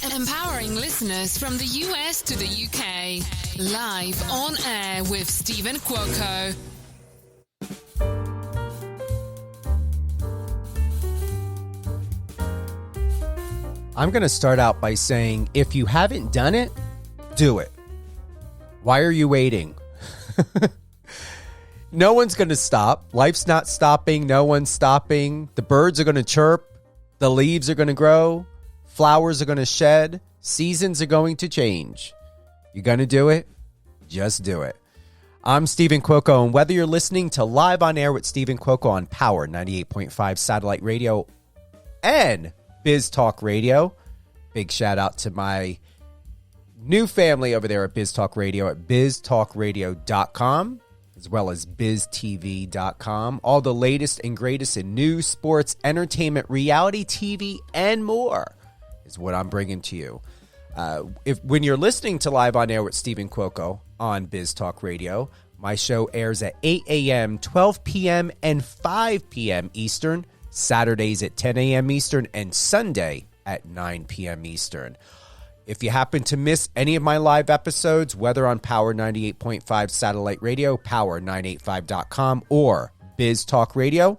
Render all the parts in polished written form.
Empowering listeners from the US to the UK. Live on air with Stephen Cuoco. I'm going to start out by saying, if you haven't done it, do it. Why are you waiting? No one's going to stop. Life's not stopping. No one's stopping. The birds are going to chirp. The leaves are going to grow. Flowers are going to shed. Seasons are going to change. You going to do it? Just do it. I'm Stephen Cuoco, and whether you're listening to Live on Air with Stephen Cuoco on Power 98.5 satellite radio and Biz Talk Radio, big shout out to my new family over there at Biz Talk Radio at biztalkradio.com, as well as biztv.com. All the latest and greatest in news, sports, entertainment, reality TV, and more is what I'm bringing to you. When you're listening to Live on Air with Stephen Cuoco on Biz Talk Radio, my show airs at 8 a.m., 12 p.m., and 5 p.m. Eastern, Saturdays at 10 a.m. Eastern, and Sunday at 9 p.m. Eastern. If you happen to miss any of my live episodes, whether on Power 98.5 satellite radio, power985.com, or Biz Talk Radio,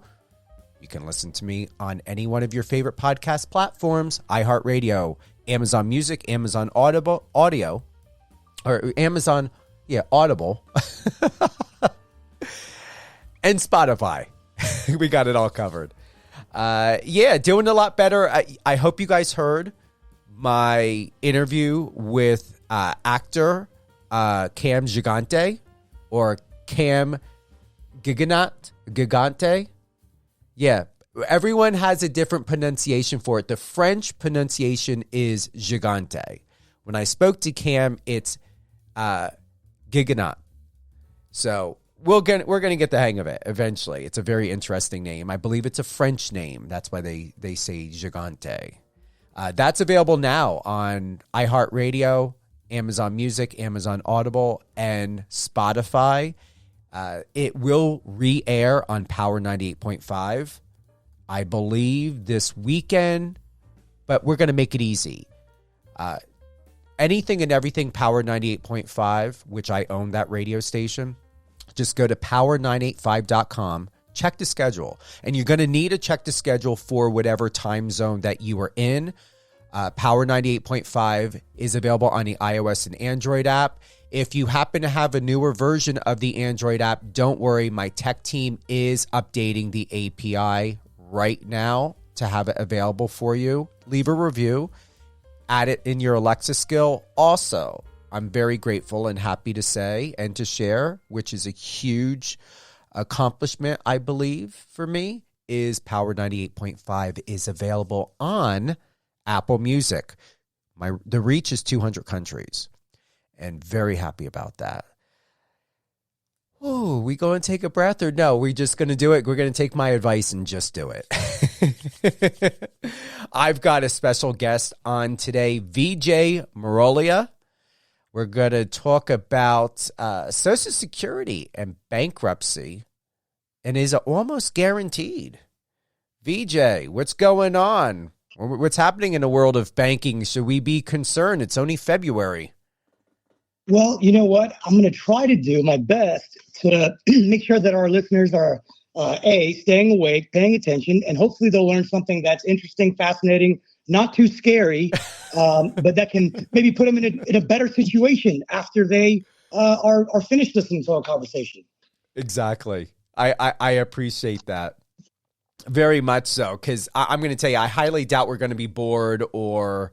you can listen to me on any one of your favorite podcast platforms: iHeartRadio, Amazon Music, Amazon Audible, or Amazon, Audible, and Spotify. We got it all covered. Doing a lot better. I hope you guys heard my interview with actor Cam Gigante, or Cam Gigante. Yeah, everyone has a different pronunciation for it. The French pronunciation is Gigante. When I spoke to Cam, it's Gigante. So we're gonna get the hang of it eventually. It's a very interesting name. I believe it's a French name. That's why they say Gigante. That's available now on iHeartRadio, Amazon Music, Amazon Audible, and Spotify. It will re-air on Power 98.5, I believe, this weekend, but we're going to make it easy. Anything and everything Power 98.5, which I own that radio station, just go to power985.com, check the schedule. And you're going to need to check the schedule for whatever time zone that you are in. Power 98.5 is available on the iOS and Android app. If you happen to have a newer version of the Android app, don't worry. My tech team is updating the API right now to have it available for you. Leave a review. Add it in your Alexa skill. Also, I'm very grateful and happy to say and to share, which is a huge accomplishment, I believe, for me, is Power 98.5 is available on Apple Music. The reach is 200 countries, and very happy about that. Oh, we go and take a breath, or no? We're just going to do it. We're going to take my advice and just do it. I've got a special guest on today, Vijay Marolia. We're going to talk about Social Security and bankruptcy, and is it almost guaranteed? Vijay, what's going on? What's happening in the world of banking? Should we be concerned? It's only February. Well, you know what? I'm going to try to do my best to make sure that our listeners are, staying awake, paying attention, and hopefully they'll learn something that's interesting, fascinating, not too scary, but that can maybe put them in a better situation after they are finished listening to our conversation. Exactly. I appreciate that. Very much so, because I'm going to tell you, I highly doubt we're going to be bored or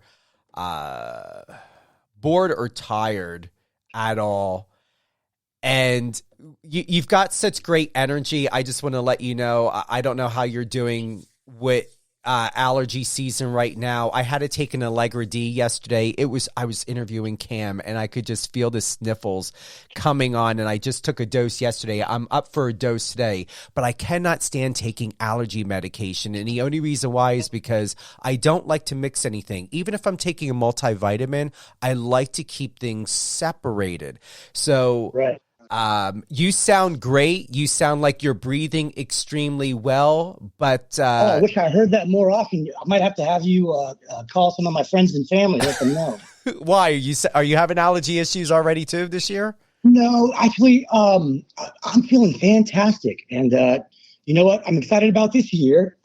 tired at all. And you've got such great energy. I just want to let you know, I don't know how you're doing with allergy season right now. I had to take an Allegra D yesterday. I was interviewing Cam, and I could just feel the sniffles coming on, and I just took a dose yesterday. I'm up for a dose today, but I cannot stand taking allergy medication, and the only reason why is because I don't like to mix anything. Even if I'm taking a multivitamin, I like to keep things separated. So right. You sound great. You sound like you're breathing extremely well, but I wish I heard that more often. I might have to have you call some of my friends and family, let them know. why are you having allergy issues already too this year? No, actually, I'm feeling fantastic. And you know what? I'm excited about this year.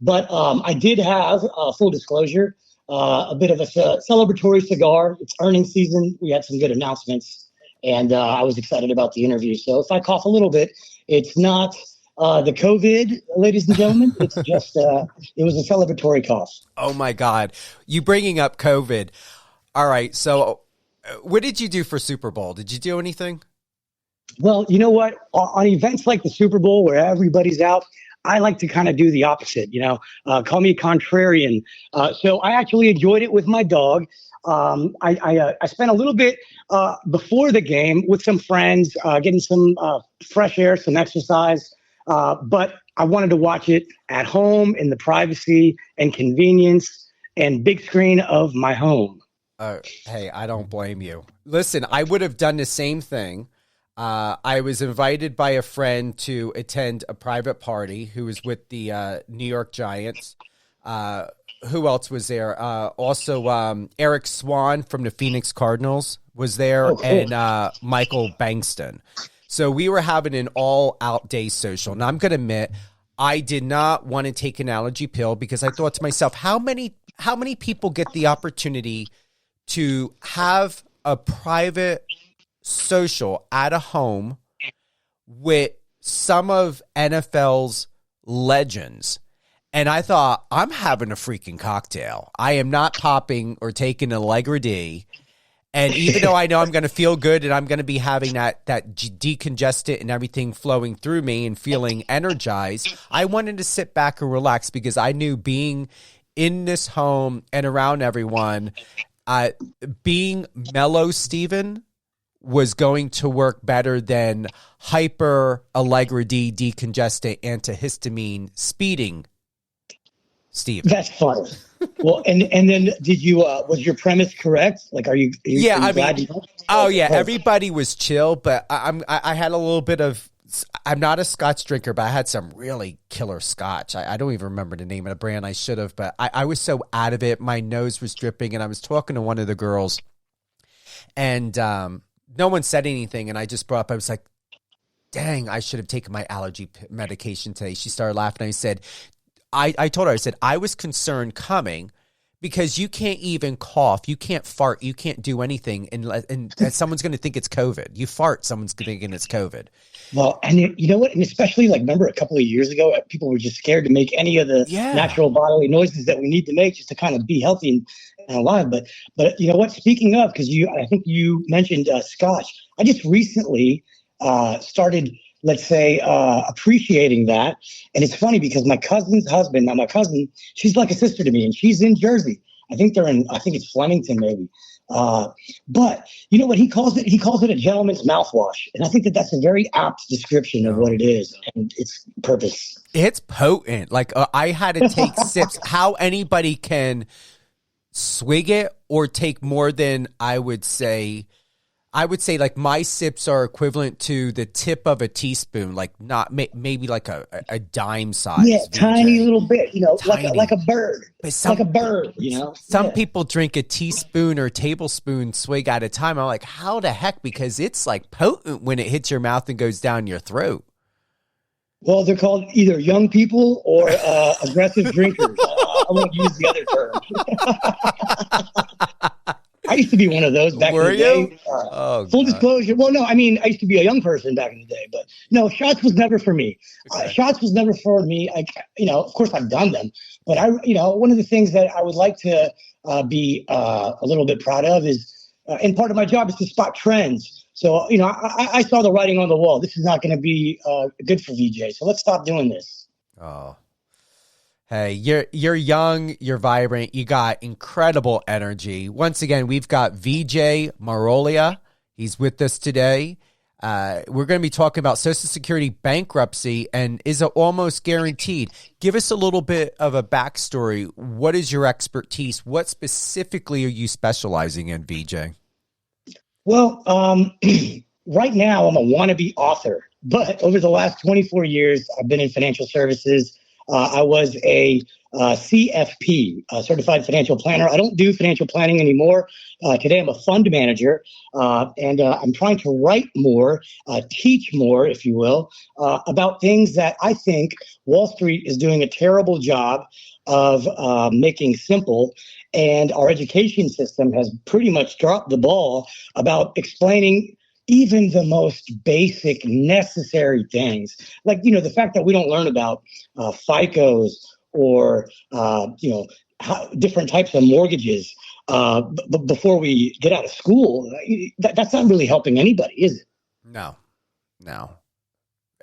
But I did have, full disclosure, a bit of a celebratory cigar. It's earnings season. We had some good announcements. And I was excited about the interview. So if I cough a little bit, it's not the COVID, ladies and gentlemen. It's just, it was a celebratory cough. Oh, my God. You bringing up COVID. All right. So what did you do for Super Bowl? Did you do anything? Well, you know what? On events like the Super Bowl where everybody's out, I like to kind of do the opposite, call me a contrarian. So I actually enjoyed it with my dog. I spent a little bit before the game with some friends, getting some fresh air, some exercise. But I wanted to watch it at home in the privacy and convenience and big screen of my home. Hey, I don't blame you. Listen, I would have done the same thing. I was invited by a friend to attend a private party who was with the New York Giants. Who else was there? Also, Eric Swan from the Phoenix Cardinals was there, oh, cool. And Michael Bankston. So we were having an all-out day social. Now, I'm going to admit, I did not want to take an allergy pill because I thought to myself, how many people get the opportunity to have a private social at a home with some of NFL's legends? And I thought, I'm having a freaking cocktail. I am not popping or taking a Allegra D. And even though I know I'm going to feel good and I'm going to be having that decongestant and everything flowing through me and feeling energized, I wanted to sit back and relax because I knew being in this home and around everyone, being mellow, Steven, was going to work better than hyper Allegra D decongestant antihistamine speeding, Steve. That's funny. Well, and then did you? Was your premise correct? Like, are you yeah, are you I glad mean, you? oh yeah, everybody was chill, but I had a little bit of. I'm not a Scotch drinker, but I had some really killer Scotch. I don't even remember the name of the brand. I should have, but I was so out of it. My nose was dripping, and I was talking to one of the girls, and no one said anything, and I just brought up. I was like, "Dang, I should have taken my allergy medication today." She started laughing. I said. I told her, I said, I was concerned coming because you can't even cough. You can't fart. You can't do anything. And someone's going to think it's COVID. You fart, someone's thinking it's COVID. Well, and you know what? And especially remember a couple of years ago, people were just scared to make any of the natural bodily noises that we need to make just to kind of be healthy and alive. But you know what? Speaking of, because I think you mentioned Scotch. I just recently started let's say, appreciating that. And it's funny because my cousin's husband, now my cousin, she's like a sister to me and she's in Jersey. I think it's Flemington maybe. But you know what he calls it? He calls it a gentleman's mouthwash. And I think that's a very apt description of what it is and its purpose. It's potent. Like I had to take sips. How anybody can swig it or take more than I would say like my sips are equivalent to the tip of a teaspoon, like not maybe like a dime size. Yeah, VJ. tiny little bit, Tiny. like a bird. Like a bird, Some people drink a teaspoon or tablespoon swig at a time. I'm like, how the heck? Because it's like potent when it hits your mouth and goes down your throat. Well, they're called either young people or aggressive drinkers. I won't use the other term. I used to be one of those back in the day. Full disclosure. Well, no, I mean, I used to be a young person back in the day, but no, shots was never for me. Okay. Shots was never for me. Of course I've done them, but one of the things that I would like to be a little bit proud of is, and part of my job is to spot trends. So, I saw the writing on the wall. This is not going to be good for VJ. So let's stop doing this. Oh. Hey, you're young, you're vibrant, you got incredible energy. Once again, we've got Vijay Marolia. He's with us today. We're going to be talking about Social Security bankruptcy and is it almost guaranteed? Give us a little bit of a backstory. What is your expertise? What specifically are you specializing in, Vijay? Well, right now I'm a wannabe author, but over the last 24 years, I've been in financial services. I was a CFP, certified financial planner. I don't do financial planning anymore. Today, I'm a fund manager, and I'm trying to write more, teach more, if you will, about things that I think Wall Street is doing a terrible job of making simple. And our education system has pretty much dropped the ball about explaining even the most basic necessary things, like the fact that we don't learn about FICOs or different types of mortgages before we get out of school. That's not really helping anybody, is it? No.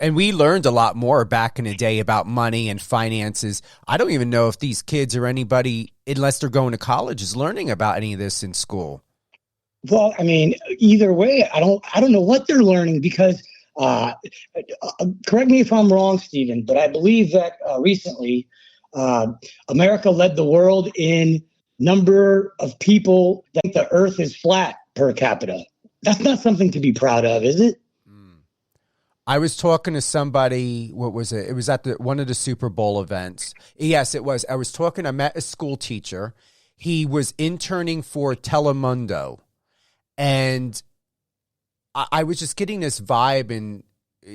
And we learned a lot more back in the day about money and finances. I don't even know if these kids or anybody, unless they're going to college, is learning about any of this in school. Well, I mean, either way, I don't know what they're learning because, correct me if I'm wrong, Stephen, but I believe that recently America led the world in number of people that think the earth is flat per capita. That's not something to be proud of, is it? I was talking to somebody, what was it? It was at one of the Super Bowl events. Yes, it was. I met a school teacher. He was interning for Telemundo. And I was just getting this vibe and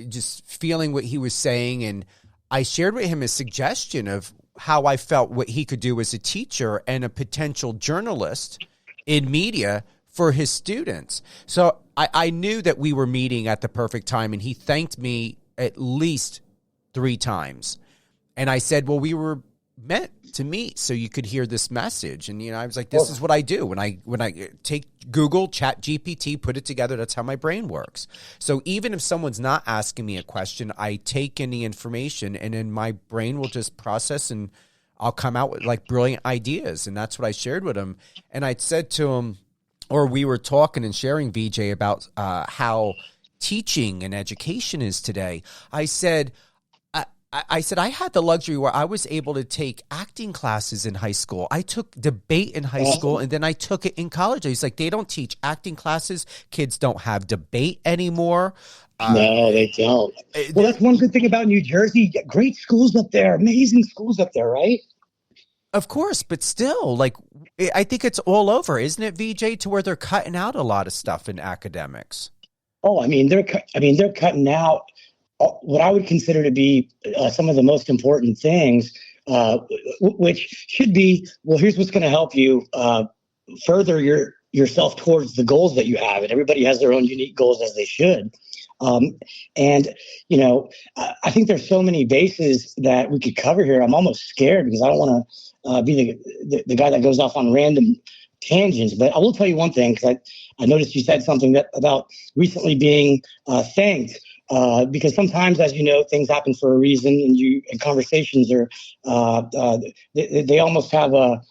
just feeling what he was saying. And I shared with him a suggestion of how I felt what he could do as a teacher and a potential journalist in media for his students. So I knew that we were meeting at the perfect time, and he thanked me at least 3 times. And I said, well, we were meant to meet so you could hear this message. And I was like, this is what I do when I take Google, Chat GPT, put it together. That's how my brain works. So even if someone's not asking me a question, I take in the information, and then my brain will just process, and I'll come out with like brilliant ideas. And that's what I shared with him. And I said to him, or we were talking and sharing, VJ, about how teaching and education is today. I said I had the luxury where I was able to take acting classes in high school. I took debate in high school, and then I took it in college. He's like, they don't teach acting classes. Kids don't have debate anymore. No, they don't. Well, that's one good thing about New Jersey. Great schools up there, amazing schools up there, right? Of course, but still, like, I think it's all over, isn't it, VJ, to where they're cutting out a lot of stuff in academics? Oh, they're cutting out what I would consider to be some of the most important things, which should be, well, here's what's going to help you further yourself towards the goals that you have. And everybody has their own unique goals, as they should. And I think there's so many bases that we could cover here. I'm almost scared because I don't want to be the guy that goes off on random tangents. But I will tell you one thing, because I noticed you said something about recently being thanked. Because sometimes, as you know, things happen for a reason, and conversations are they almost have a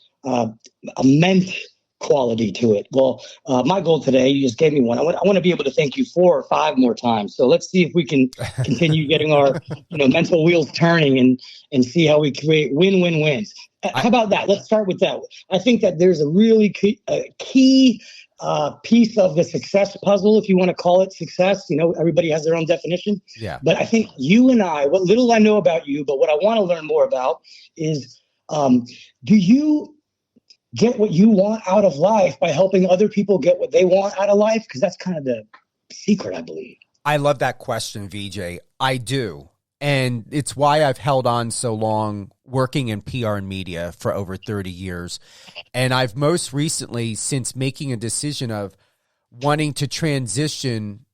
meant quality to it. Well, my goal today, you just gave me one. I want to be able to thank you 4 or 5 more times. So let's see if we can continue getting our mental wheels turning and see how we create win-win-wins. How about that? Let's start with that. I think that there's a really key piece of the success puzzle, if you want to call it success. Everybody has their own definition. Yeah. But I think you and I, what little I know about you, but what I want to learn more about is, do you get what you want out of life by helping other people get what they want out of life? Because that's kind of the secret, I believe. I love that question, VJ. I do. And it's why I've held on so long working in PR and media for over 30 years. And I've most recently, since making a decision of wanting to transition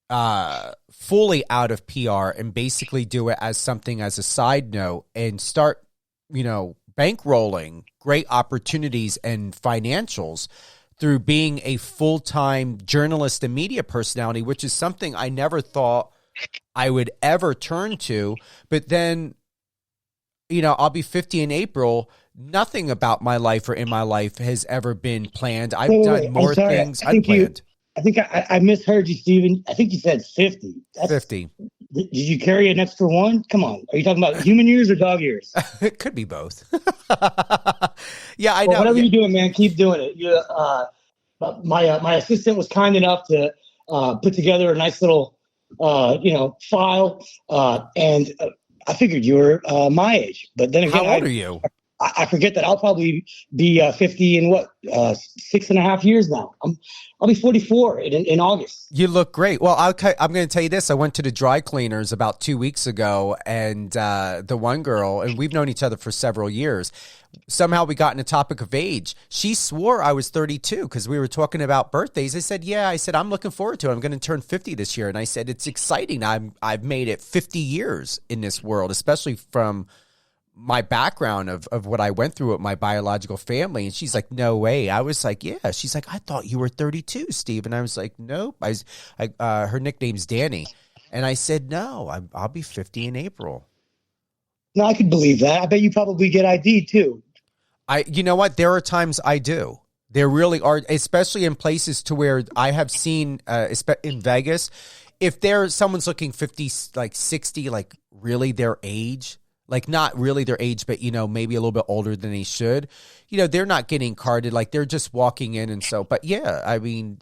fully out of PR and basically do it as something as a side note and start, bankrolling great opportunities and financials through being a full-time journalist and media personality, which is something I never thought I would ever turn to. But then, I'll be 50 in April. Nothing about my life or in my life has ever been planned. I've done more things unplanned. I think I misheard you, Stephen. I think you said 50. That's 50. Did you carry an extra one? Come on. Are you talking about human years or dog years? It could be both. Yeah, I know. Whatever you're doing, man, keep doing it. My assistant was kind enough to put together a nice little, file. And I figured you were my age. But then again, How old are you? I forget that I'll probably be 50 in 6.5 years now. I'll be 44 in August. You look great. Well, I'm going to tell you this. I went to the dry cleaners about 2 weeks ago, and the one girl, and we've known each other for several years. Somehow we got in the topic of age. She swore I was 32 because we were talking about birthdays. I said, yeah. I said, I'm looking forward to it. I'm going to turn 50 this year. And I said, it's exciting. I've made it 50 years in this world, especially from my background of what I went through with my biological family. And she's like, no way. I was like, yeah. She's like, I thought you were 32, Steve. And I was like, nope. Her nickname's Danny. And I said, no, I'll be 50 in April. No, I could believe that. I bet you probably get ID too. You know what? There are times I do. There really are, especially in places to where I have seen, in Vegas, if someone's looking 50, like 60, like really their age, like not really their age, but, maybe a little bit older than they should, they're not getting carded. Like they're just walking in. And so, but yeah, I mean,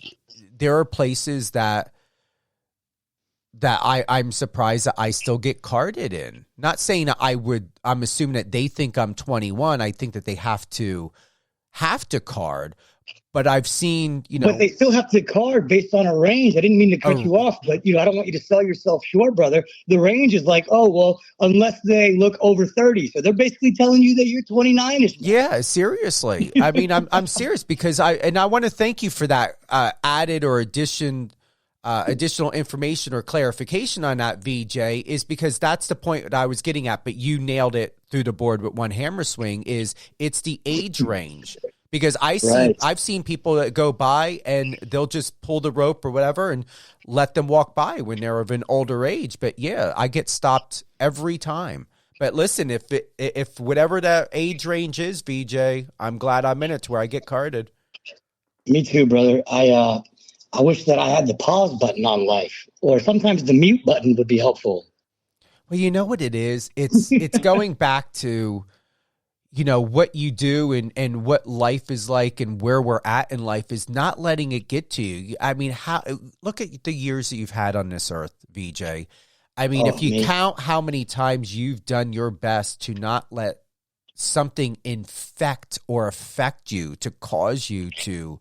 there are places that I'm surprised that I still get carded in. Not saying that I'm assuming that they think I'm 21. I think that they have to card. But I've seen, But they still have to card based on a range. I didn't mean to cut you off, but, I don't want you to sell yourself short, brother. The range is like, oh, well, unless they look over 30. So they're basically telling you that you're 29-ish. Yeah, seriously. I mean, I'm serious because I want to thank you for that added or additional information or clarification on that, VJ, is because that's the point that I was getting at, but you nailed it through the board with one hammer swing. It's the age range. Because I've seen people that go by and they'll just pull the rope or whatever and let them walk by when they're of an older age. But yeah, I get stopped every time. But listen, if whatever that age range is, VJ, I'm glad I'm in it to where I get carded. Me too, brother. I wish that I had the pause button on life, or sometimes the mute button would be helpful. Well, you know what it is? It's going back to what you do and what life is like and where we're at in life is not letting it get to you. I mean, look at the years that you've had on this earth, VJ. I mean, if you count how many times you've done your best to not let something infect or affect you to cause you to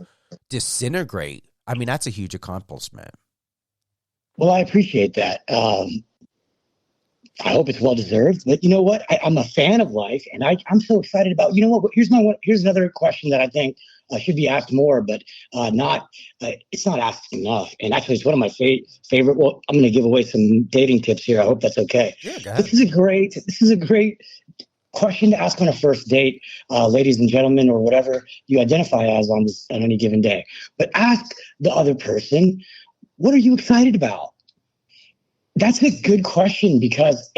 disintegrate, I mean, that's a huge accomplishment. Well, I appreciate that. I hope it's well deserved. But you know what? I'm a fan of life, and I'm so excited about. You know what? Here's another question that I think should be asked more, but not. It's not asked enough. And actually, it's one of my favorite. Well, I'm going to give away some dating tips here. I hope that's okay. Yeah, go ahead. This is a great question to ask on a first date, ladies and gentlemen, or whatever you identify as on any given day. But ask the other person, what are you excited about? That's a good question because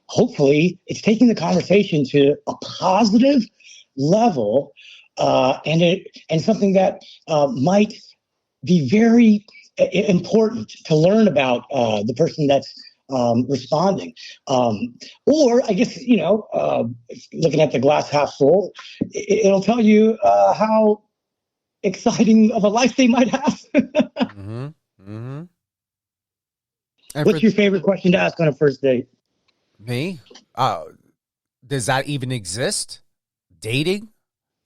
hopefully it's taking the conversation to a positive level, and something that might be very important to learn about the person that's responding. Or I guess, looking at the glass half full, it'll tell you how exciting of a life they might have. Mm-hmm. Mm-hmm. What's your favorite question to ask on a first date? Me? Does that even exist? Dating?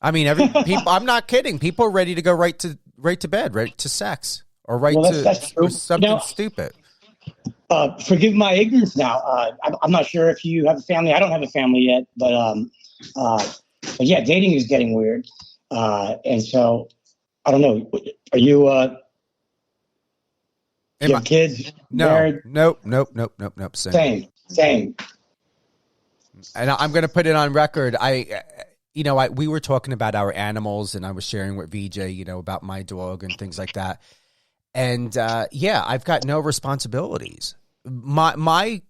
I mean, people. I'm not kidding. People are ready to go right to bed, right to sex, or that's true. Something stupid. Forgive my ignorance now. I'm not sure if you have a family. I don't have a family yet, but yeah, dating is getting weird, and so I don't know. Are you? You have kids? No, married? Nope. Same. And I'm going to put it on record. We were talking about our animals, and I was sharing with VJ, about my dog and things like that. And I've got no responsibilities. My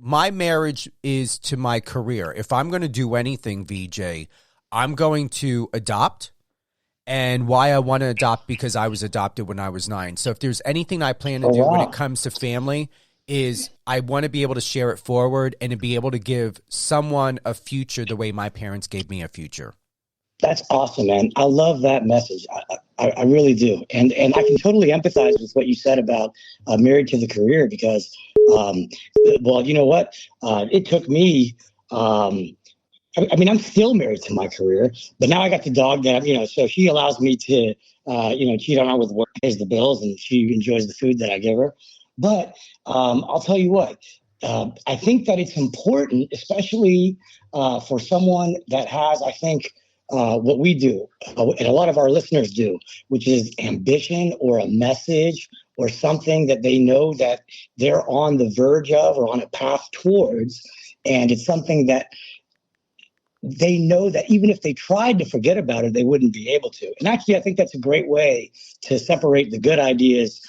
marriage is to my career. If I'm going to do anything, VJ, I'm going to adopt. And why I want to adopt, because I was adopted when I was 9. So if there's anything I plan to do when it comes to family, is I want to be able to share it forward and to be able to give someone a future the way my parents gave me a future. That's awesome, man. I love that message. I really do, and I can totally empathize with what you said about married to the career because, um, well, you know what? It took me. I mean, I'm still married to my career, but now I got the dog that so she allows me to, cheat on her with work, pays the bills, and she enjoys the food that I give her. But I'll tell you what, I think that it's important, especially for someone that has, I think, what we do, and a lot of our listeners do, which is ambition or a message or something that they know that they're on the verge of or on a path towards. And it's something that they know that even if they tried to forget about it, they wouldn't be able to. And actually, I think that's a great way to separate the good ideas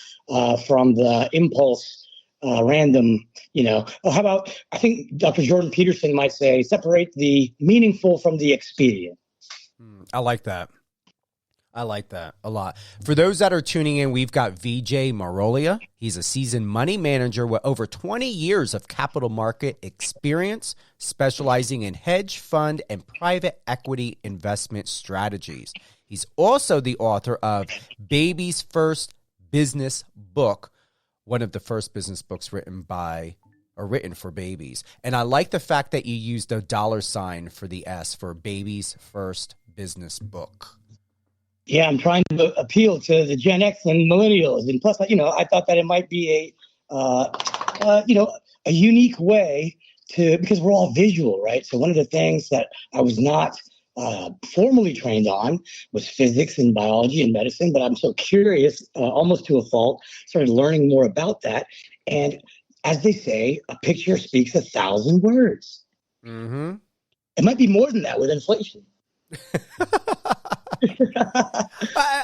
from the impulse, random, how about, I think Dr. Jordan Peterson might say, separate the meaningful from the expedient. I like that. I like that a lot. For those that are tuning in, we've got Vijay Marolia. He's a seasoned money manager with over 20 years of capital market experience, specializing in hedge fund and private equity investment strategies. He's also the author of Baby's First Business Book, one of the first business books written for babies. And I like the fact that you used the $ for the S for Baby's First Business Book. Yeah, I'm trying to appeal to the Gen X and millennials, and plus, I thought that it might be a unique way to, because we're all visual, right? So one of the things that I was not formally trained on was physics and biology and medicine, but I'm so curious, almost to a fault, started learning more about that. And as they say, a picture speaks 1,000 words. Mm-hmm. It might be more than that with inflation.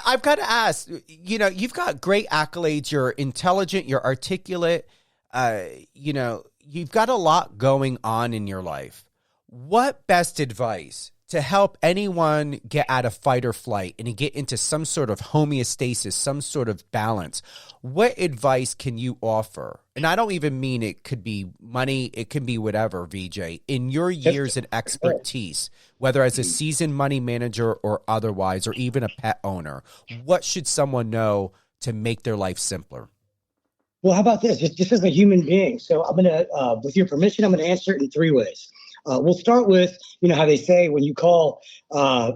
I've got to ask, you've got great accolades. You're intelligent, you're articulate. You've got a lot going on in your life. What best advice to help anyone get out of fight or flight and get into some sort of homeostasis, some sort of balance? What advice can you offer? And I don't even mean it could be money. It can be whatever, Vijay. In your years and expertise, whether as a seasoned money manager or otherwise, or even a pet owner, what should someone know to make their life simpler? Well, how about this? Just as a human being. So I'm going to, with your permission, I'm going to answer it in 3 ways. We'll start with, how they say when you call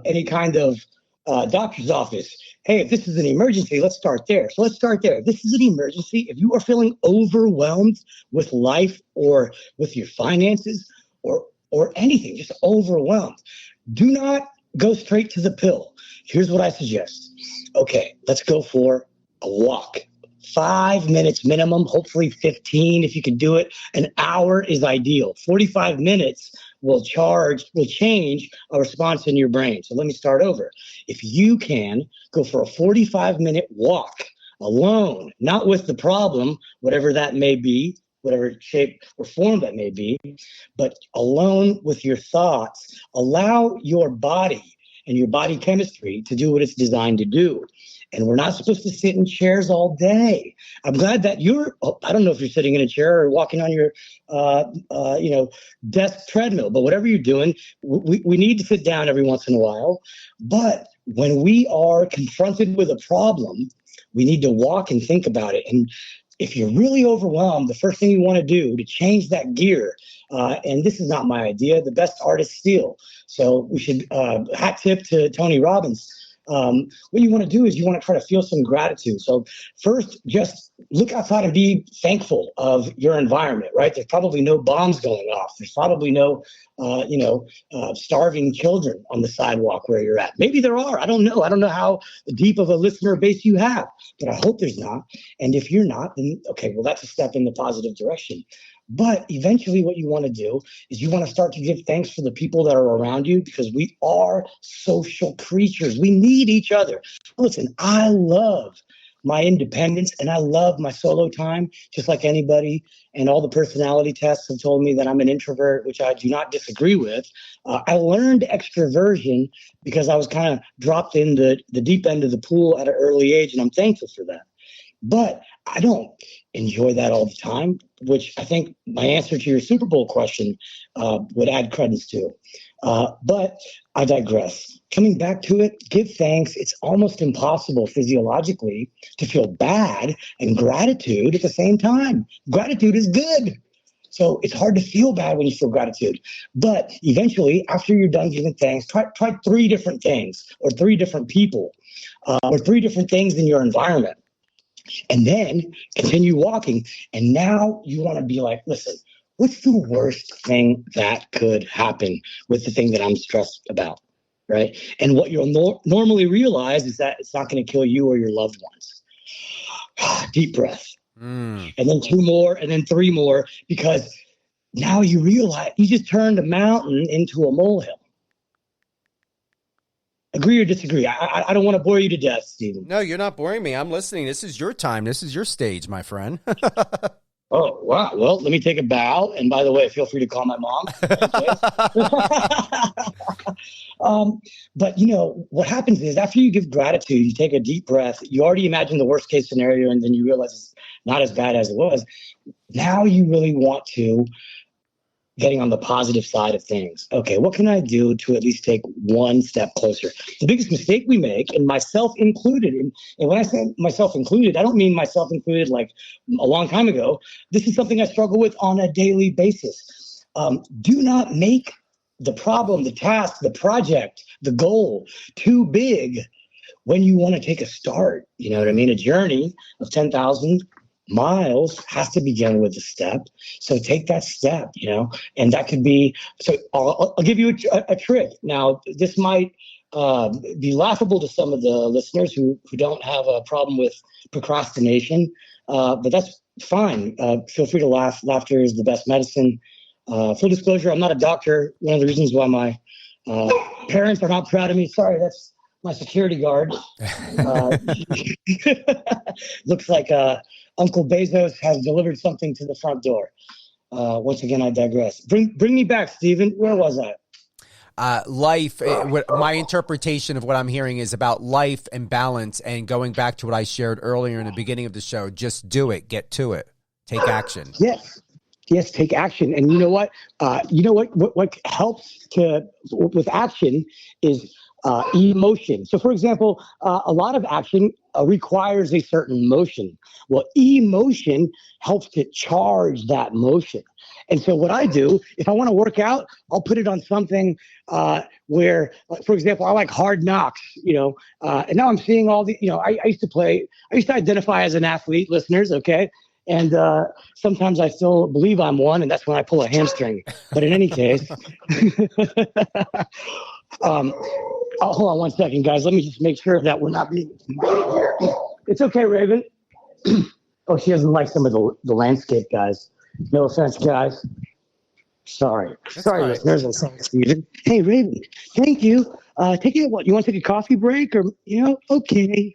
any kind of doctor's office, hey, if this is an emergency, let's start there. So let's start there. If this is an emergency, if you are feeling overwhelmed with life or with your finances or anything, just overwhelmed, do not go straight to the pill. Here's what I suggest. Okay, let's go for a walk. 5 minutes minimum, hopefully 15 if you can do it. An hour is ideal. 45 minutes will change a response in your brain. So let me start over. If you can go for a 45-minute walk alone, not with the problem, whatever that may be, whatever shape or form that may be, but alone with your thoughts, allow your body and your body chemistry to do what it's designed to do. And we're not supposed to sit in chairs all day. I'm glad that I don't know if you're sitting in a chair or walking on your, desk treadmill, but whatever you're doing, we need to sit down every once in a while. But when we are confronted with a problem, we need to walk and think about it. And if you're really overwhelmed, the first thing you want to do to change that gear, and this is not my idea, the best artists steal. So we should hat tip to Tony Robbins. What you want to do is you want to try to feel some gratitude. So first, just look outside and be thankful of your environment, right? There's probably no bombs going off. There's probably no, starving children on the sidewalk where you're at. Maybe there are. I don't know. I don't know how deep of a listener base you have, but I hope there's not. And if you're not, then okay, well, that's a step in the positive direction. But eventually what you want to do is you want to start to give thanks for the people that are around you, because we are social creatures. We need each other. Listen, I love my independence and I love my solo time, just like anybody. And all the personality tests have told me that I'm an introvert, which I do not disagree with. I learned extroversion because I was kind of dropped in the deep end of the pool at an early age, and I'm thankful for that. But I don't enjoy that all the time, which I think my answer to your Super Bowl question would add credence to. But I digress. Coming back to it, give thanks. It's almost impossible physiologically to feel bad and gratitude at the same time. Gratitude is good. So it's hard to feel bad when you feel gratitude. But eventually, after you're done giving thanks, try three different things or three different people or three different things in your environment. And then continue walking. And now you want to be like, listen, what's the worst thing that could happen with the thing that I'm stressed about? Right. And what you'll normally realize is that it's not going to kill you or your loved ones. Deep breath. And then two more and then three more, because now you realize you just turned a mountain into a molehill. Agree or disagree? I don't want to bore you to death, Stephen. No, you're not boring me. I'm listening. This is your time. This is your stage, my friend. Oh, wow. Well, let me take a bow. And by the way, feel free to call my mom. But, what happens is after you give gratitude, you take a deep breath. You already imagine the worst case scenario, and then you realize it's not as bad as it was. Now you really want to getting on the positive side of things. Okay, what can I do to at least take one step closer? The biggest mistake we make, and myself included, and when I say myself included, I don't mean myself included like a long time ago. This is something I struggle with on a daily basis. Do not make the problem, the task, the project, the goal too big when you want to take a start. You know what I mean? A journey of 10,000 miles has to begin with a step. So take that step, and that could be, so I'll give you a trick. Now, this might be laughable to some of the listeners who don't have a problem with procrastination, but that's fine. Feel free to laugh. Laughter is the best medicine. Full disclosure, I'm not a doctor. One of the reasons why my parents are not proud of me. Sorry, that's my security guard. Looks like Uncle Bezos has delivered something to the front door. Once again, I digress. Bring me back, Stephen. Where was I? Life. My interpretation of what I'm hearing is about life and balance, and going back to what I shared earlier in the beginning of the show. Just do it. Get to it. Take action. Yes, take action. And you know what? What helps with action is emotion. So, for example, a lot of action requires a certain motion. Well, emotion helps to charge that motion. And so what I do, if I want to work out, I'll put it on something where, for example, I like Hard Knocks, and now I'm seeing all the, I used to identify as an athlete, listeners, okay? And sometimes I still believe I'm one, and that's when I pull a hamstring. But in any case, hold on one second, guys. Let me just make sure that we're not being here. It's okay, Raven. Oh, she doesn't like some of the landscape, guys. No offense, guys. Sorry, listeners, and sorry, Stephen. Hey, Raven, thank you. What? You want to take a coffee break, or okay?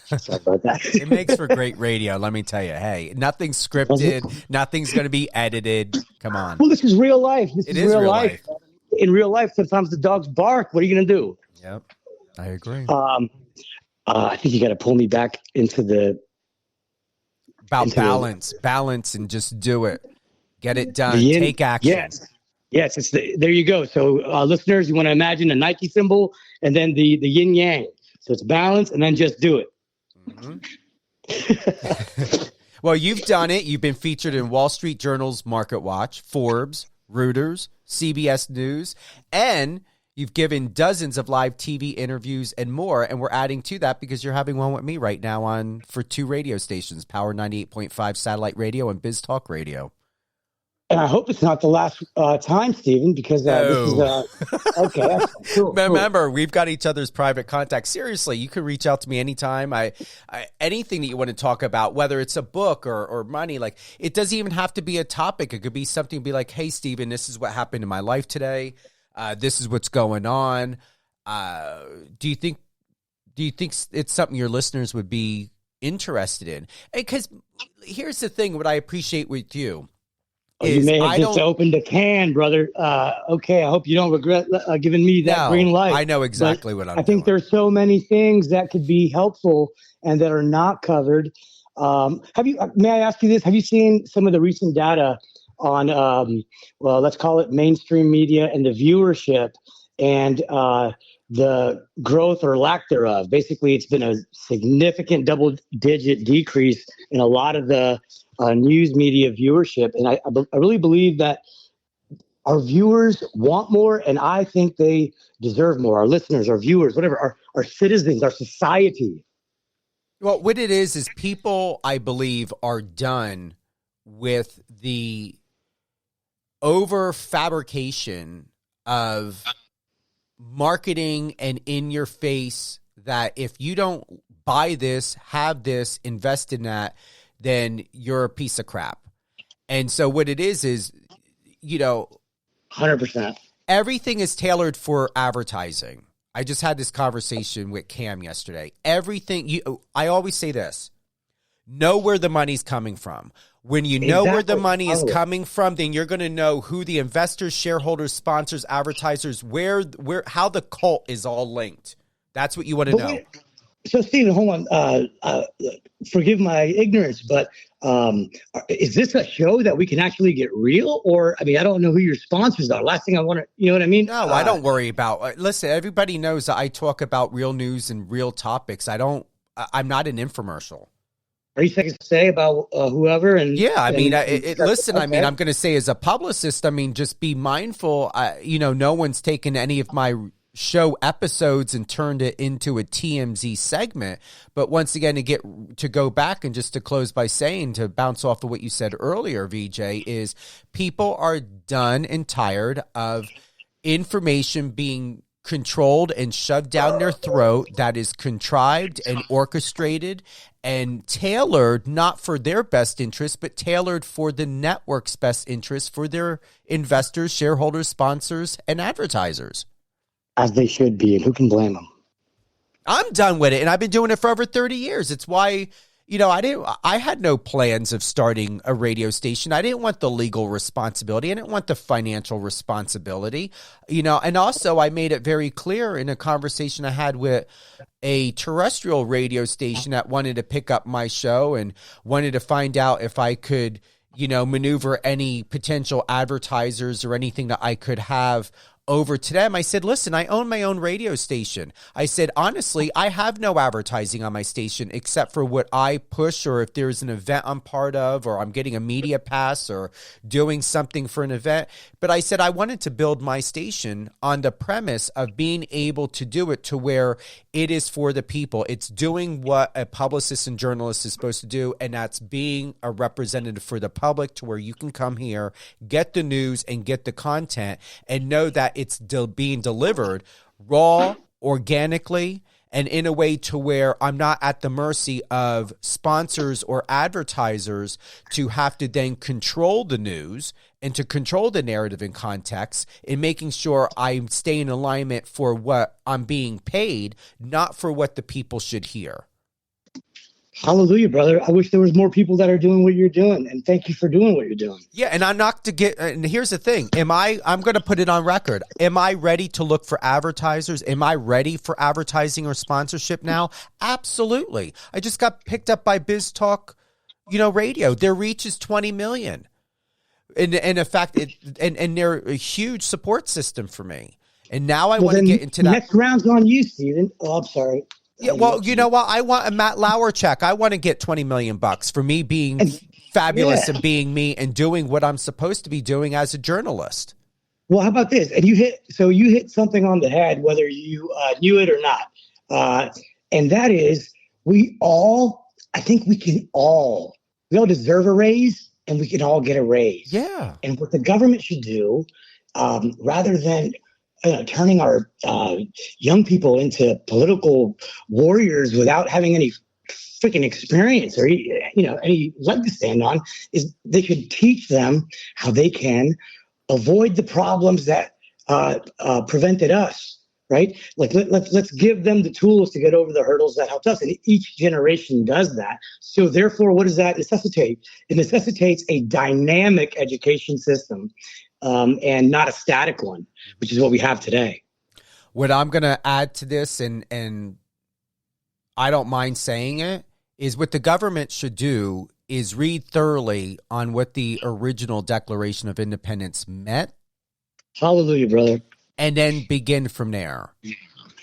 Sorry about that. It makes for great radio, let me tell you. Hey, nothing's scripted. Nothing's going to be edited. Come on. Well, this is real life. It is real life. In real life, sometimes the dogs bark. What are you going to do? Yep, I agree. I think you got to pull me back into balance, and just do it. Get it done. Take action. Yes. There you go. So, listeners, you want to imagine a Nike symbol and then the yin yang. So it's balance and then just do it. Mm-hmm. Well, you've done it. You've been featured in Wall Street Journal's Market Watch, Forbes, Reuters, CBS News, and you've given dozens of live TV interviews and more. And we're adding to that because you're having one with me right now for two radio stations, Power 98.5 Satellite Radio and Biz Talk Radio. And I hope it's not the last time, Stephen, because this is okay. Cool. Remember, we've got each other's private contacts. Seriously, you can reach out to me anytime. Anything that you want to talk about, whether it's a book or money, like it doesn't even have to be a topic. It could be something to be like, hey, Stephen, this is what happened in my life today. This is what's going on. Do you think it's something your listeners would be interested in? Because here's the thing, what I appreciate with you. You may have just opened a can, brother. Okay, I hope you don't regret giving me that green light. I know exactly what I'm doing. I think there's so many things that could be helpful and that are not covered. May I ask you this? Have you seen some of the recent data on, well, let's call it mainstream media and the viewership and the growth or lack thereof. Basically, it's been a significant double-digit decrease in a lot of the news media viewership. And I really believe that our viewers want more, and I think they deserve more. Our listeners, our viewers, whatever, our citizens, our society. Well, what it is people, I believe, are done with the over fabrication of marketing and in your face that if you don't buy this, have this, invest in that, then you're a piece of crap. And so what it is, 100%. Everything is tailored for advertising. I just had this conversation with Cam yesterday. I always say this, know where the money's coming from. When you know where the money is coming from, then you're going to know who the investors, shareholders, sponsors, advertisers, how the cult is all linked. That's what you want to know. So, Stephen, hold on. Forgive my ignorance, but is this a show that we can actually get real? Or, I don't know who your sponsors are. Last thing I want to, you know what I mean? No, I don't worry about. Listen, everybody knows that I talk about real news and real topics. I'm not an infomercial. Are you saying to say about whoever? And yeah, listen. Okay. I'm going to say as a publicist, just be mindful. No one's taken any of my show episodes and turned it into a TMZ segment. But once again, to go back and just to close by saying, to bounce off of what you said earlier, VJ, is people are done and tired of information being controlled and shoved down their throat that is contrived and orchestrated and tailored not for their best interest, but tailored for the network's best interest for their investors, shareholders, sponsors, and advertisers. As they should be, and who can blame them? I'm done with it, and I've been doing it for over 30 years. It's why, I had no plans of starting a radio station. I didn't want the legal responsibility. I didn't want the financial responsibility, and also I made it very clear in a conversation I had with a terrestrial radio station that wanted to pick up my show and wanted to find out if I could, maneuver any potential advertisers or anything that I could have over to them. I said, listen, I own my own radio station. I said, honestly, I have no advertising on my station except for what I push, or if there's an event I'm part of, or I'm getting a media pass or doing something for an event. But I said, I wanted to build my station on the premise of being able to do it to where it is for the people. It's doing what a publicist and journalist is supposed to do, and that's being a representative for the public to where you can come here, get the news and get the content and know that it's being delivered raw, organically, and in a way to where I'm not at the mercy of sponsors or advertisers to have to then control the news and to control the narrative and context, in making sure I stay in alignment for what I'm being paid, not for what the people should hear. Hallelujah, brother. I wish there was more people that are doing what you're doing, and thank you for doing what you're doing. Yeah, and and here's the thing. I'm going to put it on record. Am I ready to look for advertisers? Am I ready for advertising or sponsorship now? Absolutely. I just got picked up by Biz Talk, radio. Their reach is 20 million. And in fact, and they're a huge support system for me. And now I want to get into that. Next round's on you, Stephen. Oh, I'm sorry. Yeah, well, you know what? I want a Matt Lauer check. I want to get $20 million for me being fabulous and being me and doing what I'm supposed to be doing as a journalist. Well, how about this? And you hit something on the head, whether you knew it or not. And that is, we all deserve a raise, and we can all get a raise. Yeah. And what the government should do, rather than turning our young people into political warriors without having any freaking experience or any leg to stand on, is they should teach them how they can avoid the problems that prevented us. Right? Like let's give them the tools to get over the hurdles that helped us, and each generation does that. So therefore, what does that necessitate? It necessitates a dynamic education system, and not a static one, which is what we have today. What I'm going to add to this, and I don't mind saying it, is what the government should do is read thoroughly on what the original Declaration of Independence meant. Hallelujah, brother. And then begin from there.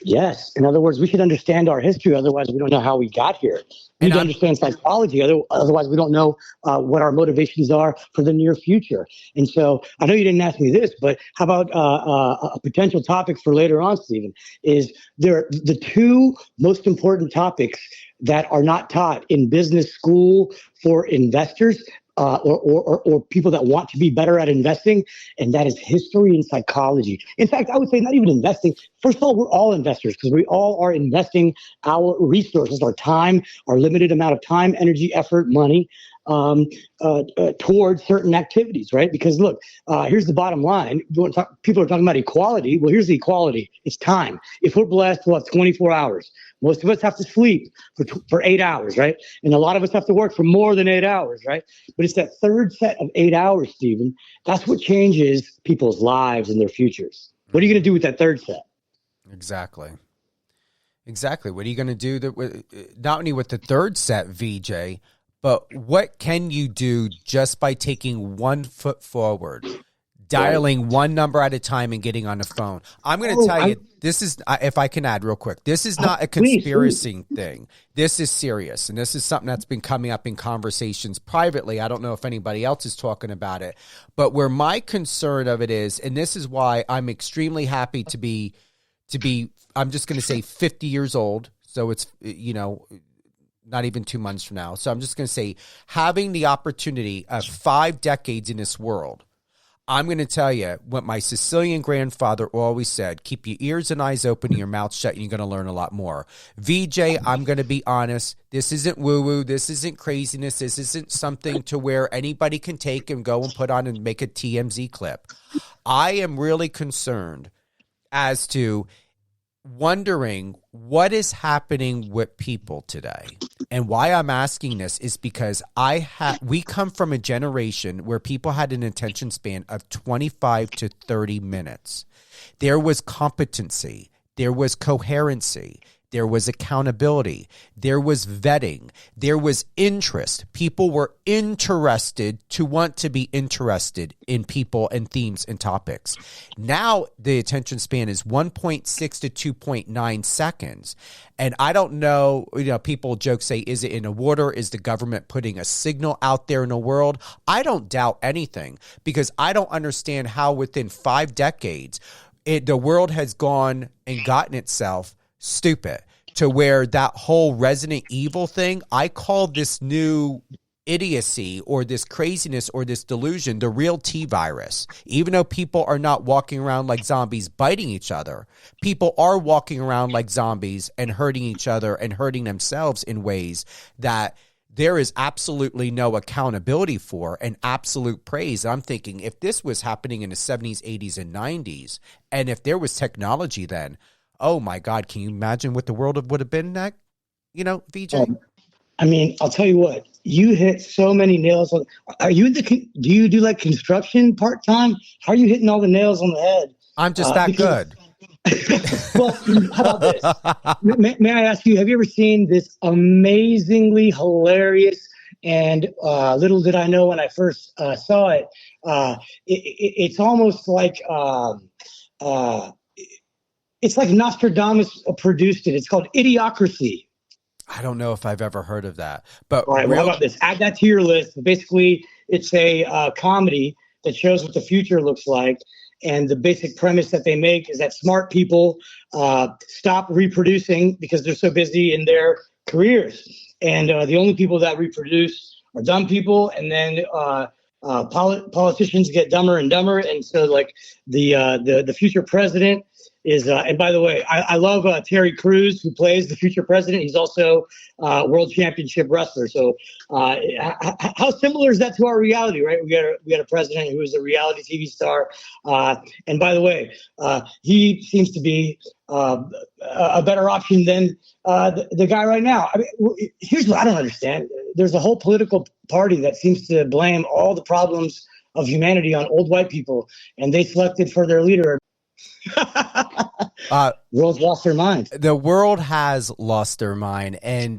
Yes. In other words, we should understand our history. Otherwise, we don't know how we got here. We need to understand psychology. Otherwise, we don't know what our motivations are for the near future. And so I know you didn't ask me this, but how about a potential topic for later on, Stephen, is the two most important topics that are not taught in business school for investors or people that want to be better at investing, and that is history and psychology. In fact, I would say not even investing. First of all, we're all investors because we all are investing our resources, our time, our limited amount of time, energy, effort, money towards certain activities, right? Because look, here's the bottom line. People are talking about equality. Well, here's the equality. It's time. If we're blessed, we'll have 24 hours. Most of us have to sleep for 8 hours, right? And a lot of us have to work for more than 8 hours, right? But it's that third set of 8 hours, Stephen. That's what changes people's lives and their futures. What are you going to do with that third set? Exactly. What are you going to do not only with the third set, VJ, but what can you do just by taking 1 foot forward, dialing one number at a time and getting on the phone? I'm going to tell you, this is, if I can add real quick, this is not a conspiracy thing. This is serious. And this is something that's been coming up in conversations privately. I don't know if anybody else is talking about it, but where my concern of it is, and this is why I'm extremely happy to be, I'm just going to say 50 years old. So it's, not even 2 months from now. So I'm just going to say, having the opportunity of 5 decades in this world, I'm going to tell you what my Sicilian grandfather always said: keep your ears and eyes open and your mouth shut, and you're going to learn a lot more. VJ, I'm going to be honest. This isn't woo-woo. This isn't craziness. This isn't something to where anybody can take and go and put on and make a TMZ clip. I am really concerned as to wondering what is happening with people today. And why I'm asking this is because we come from a generation where people had an attention span of 25 to 30 minutes. There was competency, there was coherency, there was accountability, there was vetting, there was interest. People were interested to want to be interested in people and themes and topics. Now the attention span is 1.6 to 2.9 seconds. And I don't know, people joke, say, is it in a water? Is the government putting a signal out there in the world? I don't doubt anything, because I don't understand how within 5 decades, the world has gone and gotten itself stupid to where that whole Resident Evil thing, I call this new idiocy or this craziness or this delusion the real T-virus. Even though people are not walking around like zombies biting each other, people are walking around like zombies and hurting each other and hurting themselves in ways that there is absolutely no accountability for and absolute praise. And I'm thinking, if this was happening in the 70s, 80s, and 90s, and if there was technology then, oh my God, can you imagine what the world would have been next? VJ? I mean, I'll tell you what, you hit so many nails on. Do you do like construction part-time? How are you hitting all the nails on the head? I'm just that good. Well, how about this? May I ask you, have you ever seen this amazingly hilarious and little did I know when I first saw it, it's almost like it's like Nostradamus produced it. It's called Idiocracy. I don't know if I've ever heard of that. But all right, well, how about this? Add that to your list. Basically, it's a comedy that shows what the future looks like. And the basic premise that they make is that smart people stop reproducing because they're so busy in their careers. And the only people that reproduce are dumb people. And then politicians get dumber and dumber. And so like the future president is, and by the way, I love Terry Crews, who plays the future president. He's also a world championship wrestler. So how similar is that to our reality, right? We got a president who is a reality TV star. And by the way, he seems to be a better option than the guy right now. I mean, here's what I don't understand. There's a whole political party that seems to blame all the problems of humanity on old white people, and they selected for their leader. World's lost their mind. The world has lost their mind. And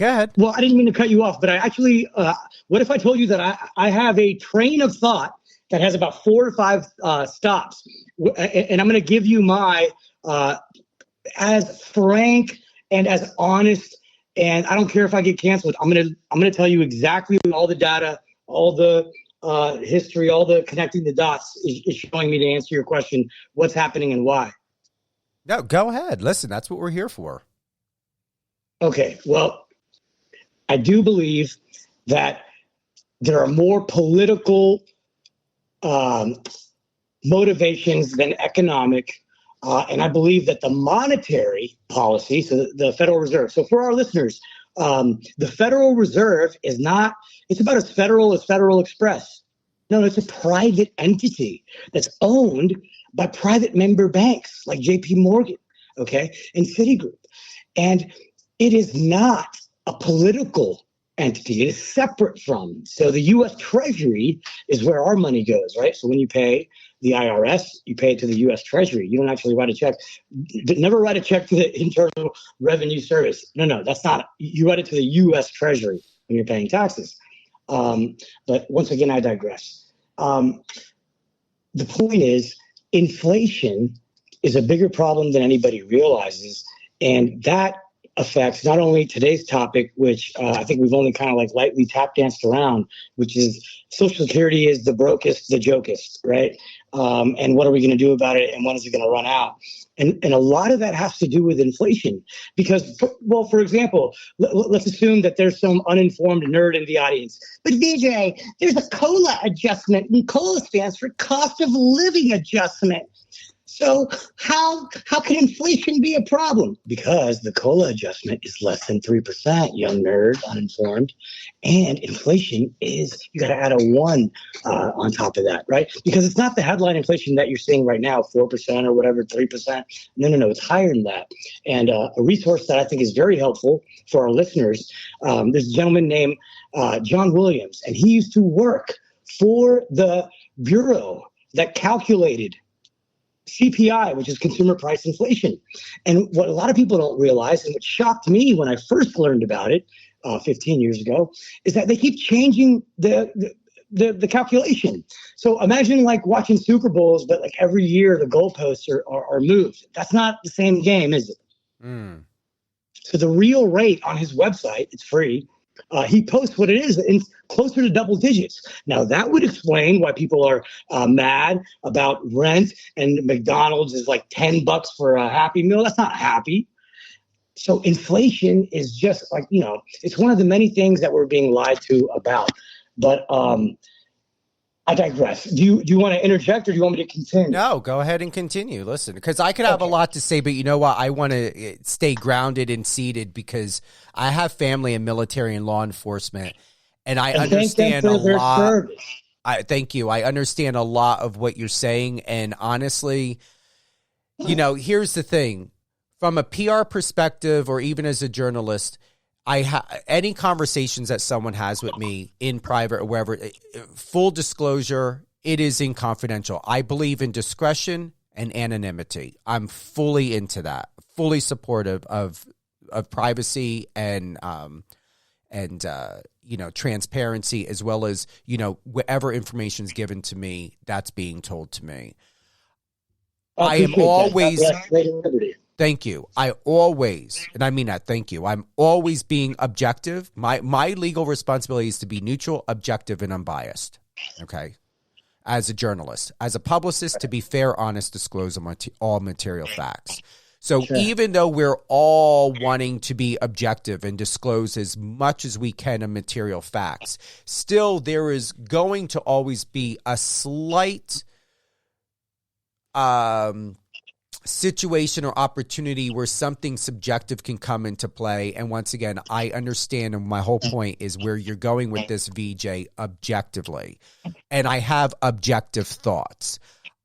Go ahead. Well, I didn't mean to cut you off, but I actually, what if I told you that I have a train of thought that has about 4 or 5 stops, and I'm going to give you my as frank and as honest, and I don't care if I get canceled. I'm gonna tell you exactly all the data, all the history, all the connecting the dots is showing me to answer your question. What's happening and why? No, go ahead. Listen, that's what we're here for. Okay, well, I do believe that there are more political motivations than economic. And I believe that the monetary policy, so the Federal Reserve. So for our listeners, the Federal Reserve is not, it's about as Federal Express. No, it's a private entity that's owned by private member banks like JP Morgan, okay, and Citigroup. And it is not a political entity. It is separate from. So the U.S. Treasury is where our money goes, right? So when you pay the IRS, you pay it to the U.S. Treasury. You don't actually write a check. Never write a check to the Internal Revenue Service. No, that's not. You write it to the U.S. Treasury when you're paying taxes. But once again, I digress. The point is, inflation is a bigger problem than anybody realizes, and that affects not only today's topic, which I think we've only kind of like lightly tap danced around, which is Social Security is the brokest, the jokest, right? And what are we going to do about it? And when is it going to run out? And a lot of that has to do with inflation because, well, for example, let's assume that there's some uninformed nerd in the audience. But Vijay, there's a COLA adjustment, and COLA stands for cost of living adjustment. So how can inflation be a problem? Because the COLA adjustment is less than 3%, young nerd, uninformed. And inflation is, you got to add a 1 on top of that, right? Because it's not the headline inflation that you're seeing right now, 4% or whatever, 3%. No, it's higher than that. And a resource that I think is very helpful for our listeners, there's a gentleman named John Williams, and he used to work for the bureau that calculated CPI, which is consumer price inflation. And what a lot of people don't realize, and what shocked me when I first learned about it 15 years ago, is that they keep changing the calculation. So imagine like watching Super Bowls, but like every year the goalposts are moved. That's not the same game, is it? Mm. So the real rate on his website, it's free. He posts what it is in closer to double digits. Now, that would explain why people are mad about rent and McDonald's is like $10 for a Happy Meal. That's not happy. So inflation is just like, it's one of the many things that we're being lied to about. But I digress. Do you want to interject or do you want me to continue? No, go ahead and continue. Listen, because I could have a lot to say, but you know what? I want to stay grounded and seated because I have family in military and law enforcement, and I understand a lot. Thank you. I understand a lot of what you're saying, and honestly, here's the thing. From a PR perspective or even as a journalist, any conversations that someone has with me in private or wherever, full disclosure, it is in confidential. I believe in discretion and anonymity. I'm fully into that, fully supportive of privacy and transparency, as well as, whatever information is given to me, that's being told to me. I am always... Thank you. I always, and I mean that, thank you. I'm always being objective. My legal responsibility is to be neutral, objective, and unbiased, okay? As a journalist. As a publicist, to be fair, honest, disclose all material facts. So even though we're all wanting to be objective and disclose as much as we can of material facts, still there is going to always be a slight situation or opportunity where something subjective can come into play. And once again, I understand, and my whole point is where you're going with this, VJ, objectively. And I have objective thoughts.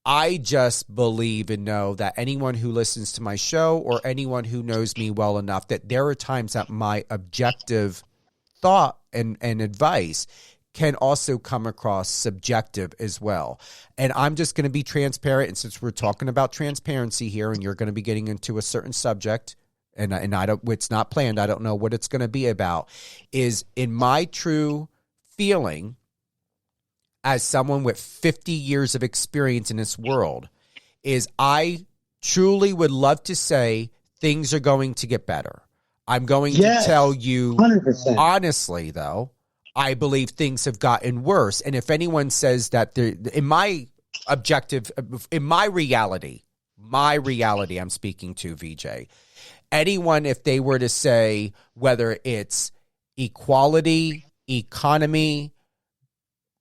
I just believe and know that anyone who listens to my show or anyone who knows me well enough, that there are times that my objective thought and advice can also come across subjective as well. And I'm just going to be transparent. And since we're talking about transparency here and you're going to be getting into a certain subject, and I don't, it's not planned. I don't know what it's going to be about, is in my true feeling as someone with 50 years of experience in this world, is I truly would love to say things are going to get better. I'm going to tell you 100%. honestly, though, I believe things have gotten worse. And if anyone says that in my objective, in my reality, I'm speaking to Vijay, anyone, if they were to say whether it's equality, economy,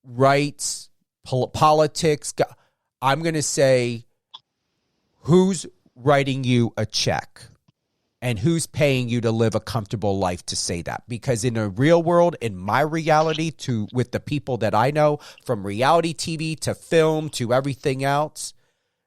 rights, politics, I'm going to say, who's writing you a check? And who's paying you to live a comfortable life to say that? Because in a real world, in my reality, with the people that I know, from reality TV to film to everything else,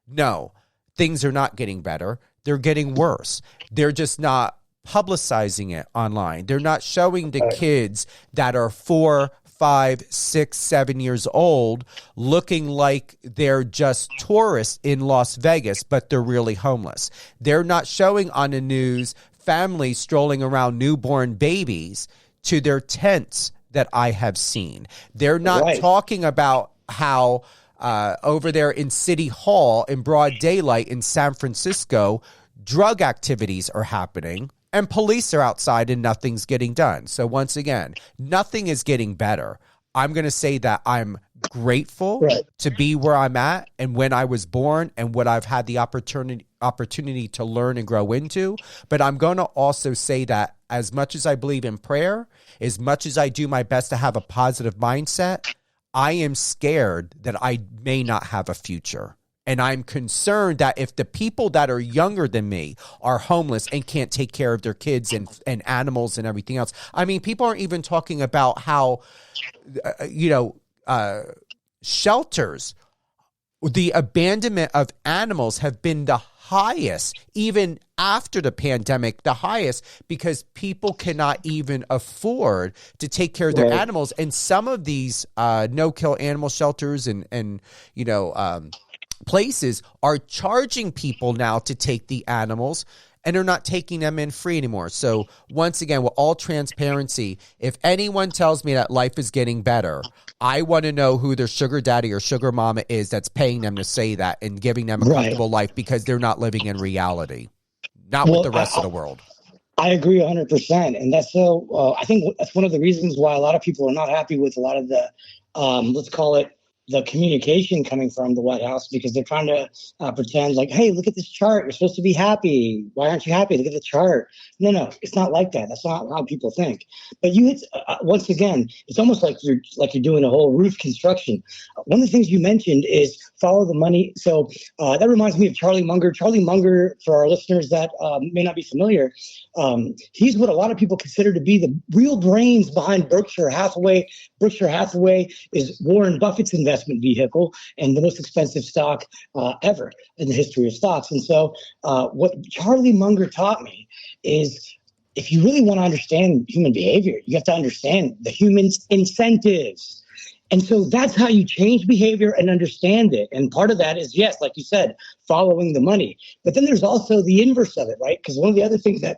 no, things are not getting better. They're getting worse. They're just not publicizing it online. They're not showing the kids that are 4, 5, 6, 7 years old looking like they're just tourists in Las Vegas, but they're really homeless. They're not showing on the news families strolling around newborn babies to their tents that I have seen. They're not talking about how over there in City Hall in broad daylight in San Francisco, drug activities are happening. And police are outside and nothing's getting done. So once again, nothing is getting better. I'm going to say that I'm grateful to be where I'm at and when I was born and what I've had the opportunity to learn and grow into. But I'm going to also say that as much as I believe in prayer, as much as I do my best to have a positive mindset, I am scared that I may not have a future. And I'm concerned that if the people that are younger than me are homeless and can't take care of their kids and animals and everything else. I mean, people aren't even talking about how, shelters, the abandonment of animals have been the highest, even after the pandemic, the highest, because people cannot even afford to take care of their animals. And some of these no-kill animal shelters and places are charging people now to take the animals, and they're not taking them in free anymore. So once again, with all transparency, if anyone tells me that life is getting better, I want to know who their sugar daddy or sugar mama is that's paying them to say that and giving them a comfortable life, because they're not living in reality, not with the rest of the world. I agree 100%. And that's I think that's one of the reasons why a lot of people are not happy with a lot of the, let's call it, the communication coming from the White House, because they're trying to pretend like, hey, look at this chart. You're supposed to be happy. Why aren't you happy? Look at the chart. No, it's not like that. That's not how people think. But you hit, once again, it's almost like you're doing a whole roof construction. One of the things you mentioned is follow the money. So that reminds me of Charlie Munger. Charlie Munger, for our listeners that may not be familiar, he's what a lot of people consider to be the real brains behind Berkshire Hathaway. Berkshire Hathaway is Warren Buffett's investment vehicle and the most expensive stock ever in the history of stocks. And so what Charlie Munger taught me is, if you really want to understand human behavior, you have to understand the human's incentives. And so that's how you change behavior and understand it. And part of that is, yes, like you said, following the money. But then there's also the inverse of it, right? Because one of the other things that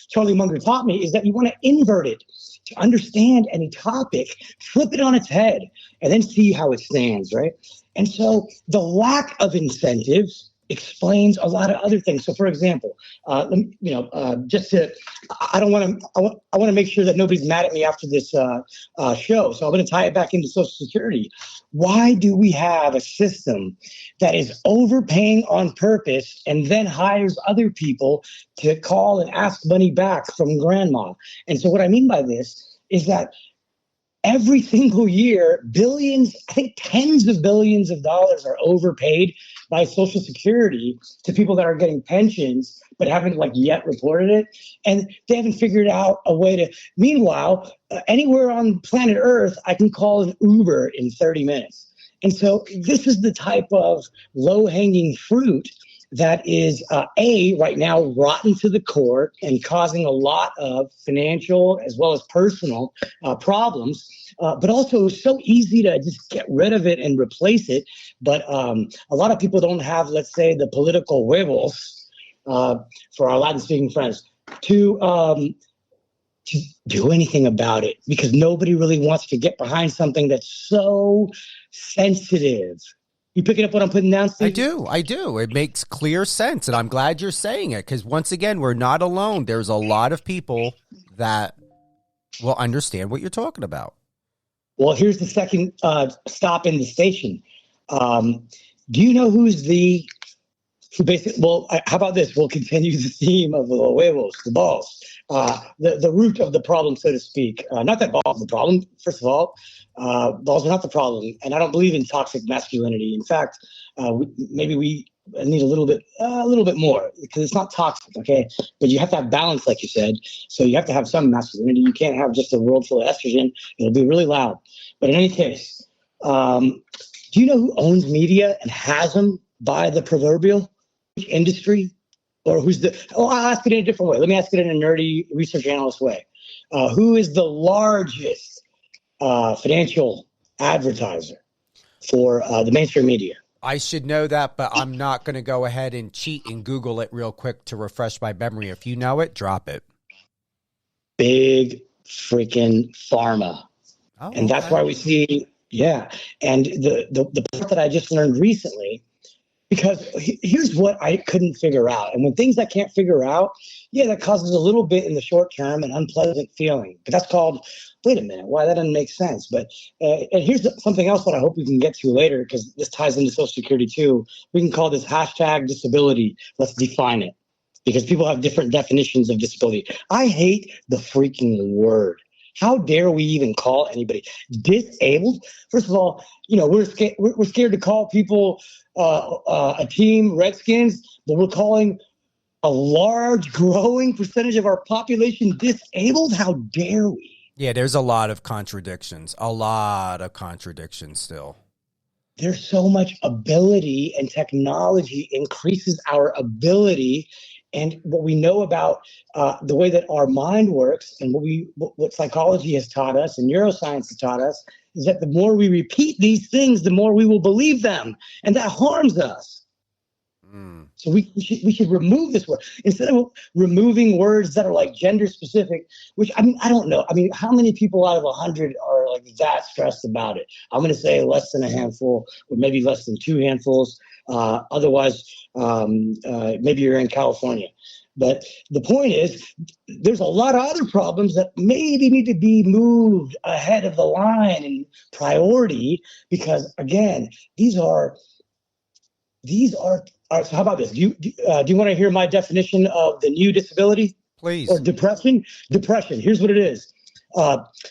Charlie Munger taught me is that you want to invert it. To understand any topic, flip it on its head, and then see how it stands, right? And so the lack of incentives explains a lot of other things. So, for example, I want to make sure that nobody's mad at me after this show. So I'm going to tie it back into Social Security. Why do we have a system that is overpaying on purpose and then hires other people to call and ask money back from grandma? And so what I mean by this is that every single year, billions, I think tens of billions of dollars are overpaid by Social Security to people that are getting pensions but haven't yet reported it. And they haven't figured out a way to, meanwhile, anywhere on planet Earth, I can call an Uber in 30 minutes. And so this is the type of low-hanging fruit that is, right now rotten to the core and causing a lot of financial as well as personal problems, but also so easy to just get rid of it and replace it. But a lot of people don't have, let's say, the political huevos, for our Latin-speaking friends, to do anything about it because nobody really wants to get behind something that's so sensitive. You picking up what I'm putting down, Steve? I do. It makes clear sense, and I'm glad you're saying it because, once again, we're not alone. There's a lot of people that will understand what you're talking about. Well, here's the second stop in the station. Do you know who basically, well, how about this? We'll continue the theme of the huevos, the balls, the root of the problem, so to speak. Not that balls are the problem, first of all. Balls are not the problem. And I don't believe in toxic masculinity. In fact, maybe we need a little bit more because it's not toxic, okay? But you have to have balance, like you said. So you have to have some masculinity. You can't have just a world full of estrogen. It'll be really loud. But in any case, do you know who owns media and has them by the proverbial? Which industry? Or I'll ask it in a different way. Let me ask it in a nerdy research analyst way. Who is the largest financial advertiser for the mainstream media? I should know that, but I'm not going to go ahead and cheat and Google it real quick to refresh my memory. If you know it, drop it. Big freaking pharma. Oh, and that's why we see, and the part that I just learned recently, because here's what I couldn't figure out. And when things I can't figure out, that causes a little bit in the short term an unpleasant feeling. But that's called, wait a minute, why that doesn't make sense. But and here's something else that I hope we can get to later, because this ties into Social Security too. We can call this hashtag disability. Let's define it, because people have different definitions of disability. I hate the freaking word. How dare we even call anybody disabled? First of all, we're scared to call people a team Redskins, but we're calling a large growing percentage of our population disabled. How dare we? Yeah, there's a lot of contradictions. Still. There's so much ability, and technology increases our ability. And what we know about the way that our mind works, and what psychology has taught us and neuroscience has taught us, is that the more we repeat these things, the more we will believe them, and that harms us. So we should remove this word instead of removing words that are like gender specific. Which I don't know. How many people out of 100 are like that stressed about it? I'm going to say less than a handful, or maybe less than 2 handfuls. Otherwise, maybe you're in California. But the point is, there's a lot of other problems that maybe need to be moved ahead of the line in priority, because again, these are. So how about this? Do you want to hear my definition of the new disability? Please. Or depression? Depression. Here's what it is.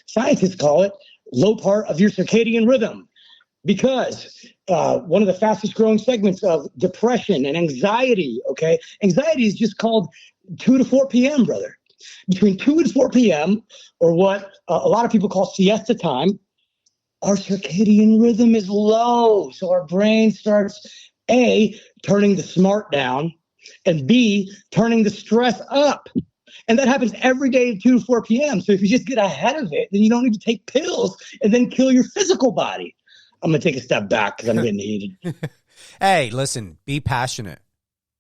Scientists call it low part of your circadian rhythm, because one of the fastest growing segments of depression and anxiety, okay? Anxiety is just called 2 to 4 p.m., brother. Between 2 and 4 p.m., or what a lot of people call siesta time, our circadian rhythm is low. So our brain starts, A, turning the smart down, and B, turning the stress up. And that happens every day at 2 to 4 p.m. So if you just get ahead of it, then you don't need to take pills and then kill your physical body. I'm going to take a step back because I'm getting heated. Hey, listen, be passionate.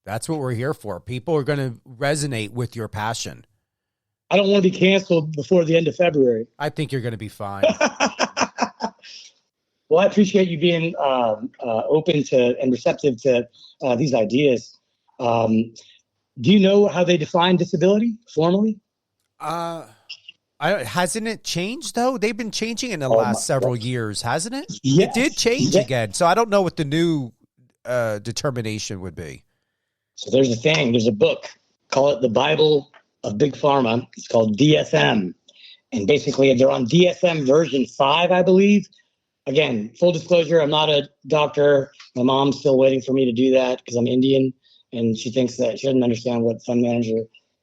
That's what we're here for. People are going to resonate with your passion. I don't want to be canceled before the end of February. I think you're going to be fine. Well, I appreciate you being open to and receptive to these ideas. Do you know how they define disability formally? Hasn't it changed, though? They've been changing in the last several years, hasn't it? Yes. It did change again. So I don't know what the new determination would be. So there's a thing. There's a book. Call it the Bible of Big Pharma. It's called DSM. And basically, they're on DSM version 5, I believe. Again, full disclosure, I'm not a doctor. My mom's still waiting for me to do that because I'm Indian, and she thinks that she doesn't understand what fund manager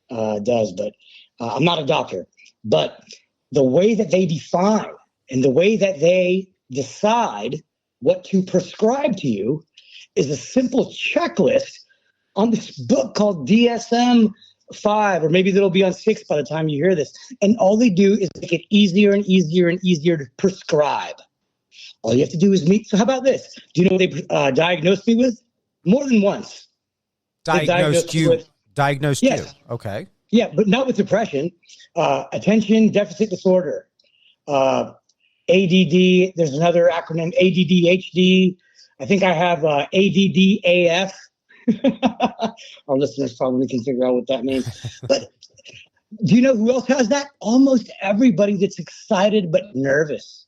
does. But I'm not a doctor. But the way that they define and the way that they decide what to prescribe to you is a simple checklist on this book called DSM 5, or maybe it'll be on 6 by the time you hear this. And all they do is make it easier and easier and easier to prescribe. All you have to do is meet. So how about this? Do you know what they diagnosed me with? More than once. Diagnosed you? Yes. Okay. Yeah, but not with depression. Attention deficit disorder, ADD. There's another acronym, ADDHD. I think I have ADDAF. Our listeners probably can figure out what that means. But do you know who else has that? Almost everybody that's excited but nervous.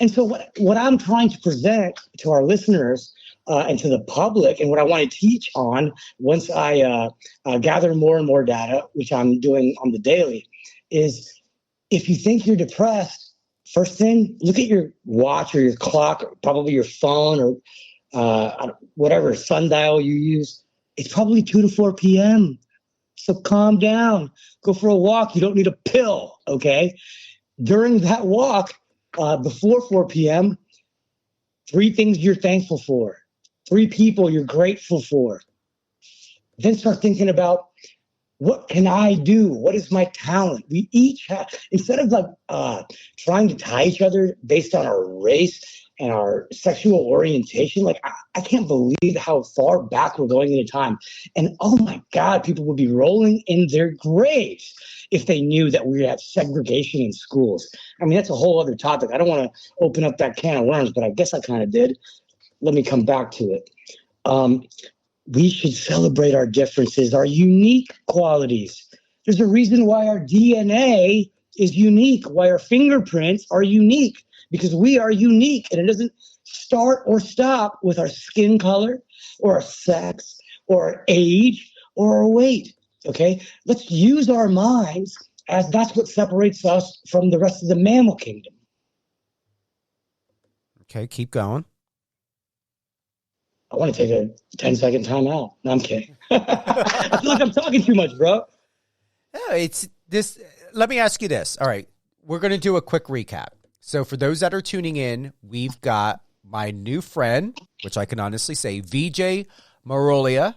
And so what I'm trying to present to our listeners and to the public, and what I want to teach on once I gather more and more data, which I'm doing on the daily, is if you think you're depressed, first thing, look at your watch or your clock, or probably your phone or whatever sundial you use. It's probably 2 to 4 p.m. So calm down. Go for a walk. You don't need a pill, okay? During that walk, before 4 p.m., 3 things you're thankful for, 3 people you're grateful for. Then start thinking about, what can I do? What is my talent? We each have, instead of trying to tie each other based on our race and our sexual orientation, I can't believe how far back we're going into time. And oh my God, people would be rolling in their graves if they knew that we had segregation in schools. I mean, that's a whole other topic. I don't want to open up that can of worms, but I guess I kind of did. Let me come back to it. We should celebrate our differences, our unique qualities. There's a reason why our DNA is unique, why our fingerprints are unique, because we are unique, and it doesn't start or stop with our skin color or our sex or our age or our weight, okay? Let's use our minds, as that's what separates us from the rest of the mammal kingdom. Okay, keep going. I want to take a 10-second time out. No, I'm kidding. I feel like I'm talking too much, bro. No, it's this. Let me ask you this. All right, we're going to do a quick recap. So for those that are tuning in, we've got my new friend, which I can honestly say, Vijay Marolia.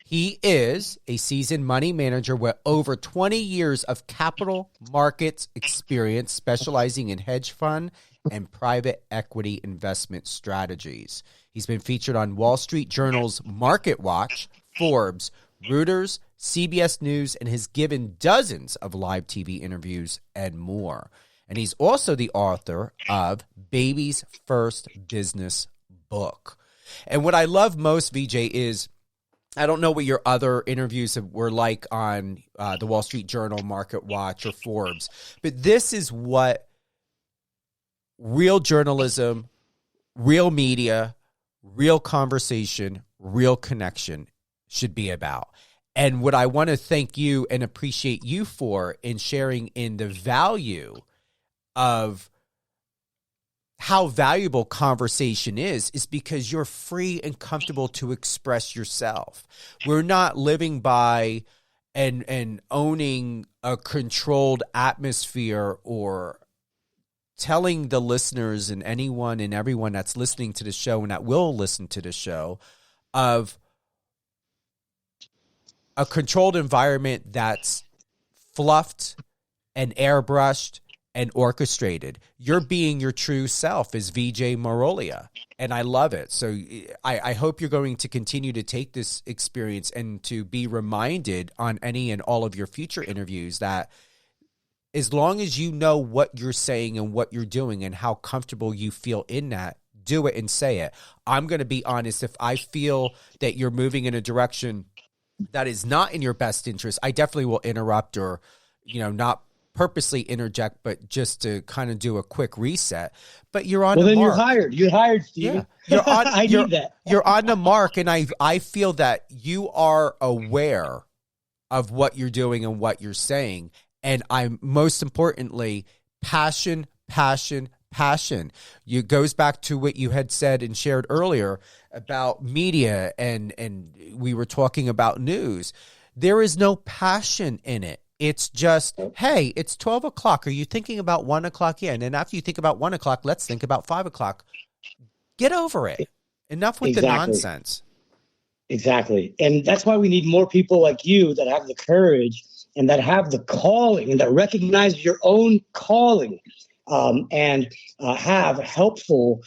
He is a seasoned money manager with over 20 years of capital markets experience, specializing in hedge fund and private equity investment strategies. He's been featured on Wall Street Journal's Market Watch, Forbes, Reuters, CBS News, and has given dozens of live TV interviews and more. And he's also the author of Baby's First Business Book. And what I love most, VJ, is I don't know what your other interviews were like on the Wall Street Journal, Market Watch, or Forbes, but this is what real journalism, real media, real conversation, real connection should be about. And what I want to thank you and appreciate you for in sharing in the value of how valuable conversation is because you're free and comfortable to express yourself. We're not living by and owning a controlled atmosphere or telling the listeners and anyone and everyone that's listening to the show and that will listen to the show of a controlled environment that's fluffed and airbrushed and orchestrated. You're being your true self as Vijay Marolia, and I love it. So I hope you're going to continue to take this experience and to be reminded on any and all of your future interviews that as long as you know what you're saying and what you're doing and how comfortable you feel in that, do it and say it. I'm going to be honest. If I feel that you're moving in a direction that is not in your best interest, I definitely will interrupt or, not purposely interject, but just to kind of do a quick reset. But you're on the mark. Well, then you're hired. You're hired, Steven. Yeah. You're on, I need that. You're on the mark, and I feel that you are aware of what you're doing and what you're saying. And I'm most importantly, passion. It goes back to what you had said and shared earlier about media, and we were talking about news. There is no passion in it. It's just, hey, it's 12 o'clock. Are you thinking about 1 o'clock? Yeah. And then after you think about 1 o'clock, let's think about 5 o'clock. Get over it. Enough with the nonsense. Exactly. And that's why we need more people like you that have the courage and that have the calling and that recognize your own calling. and have helpful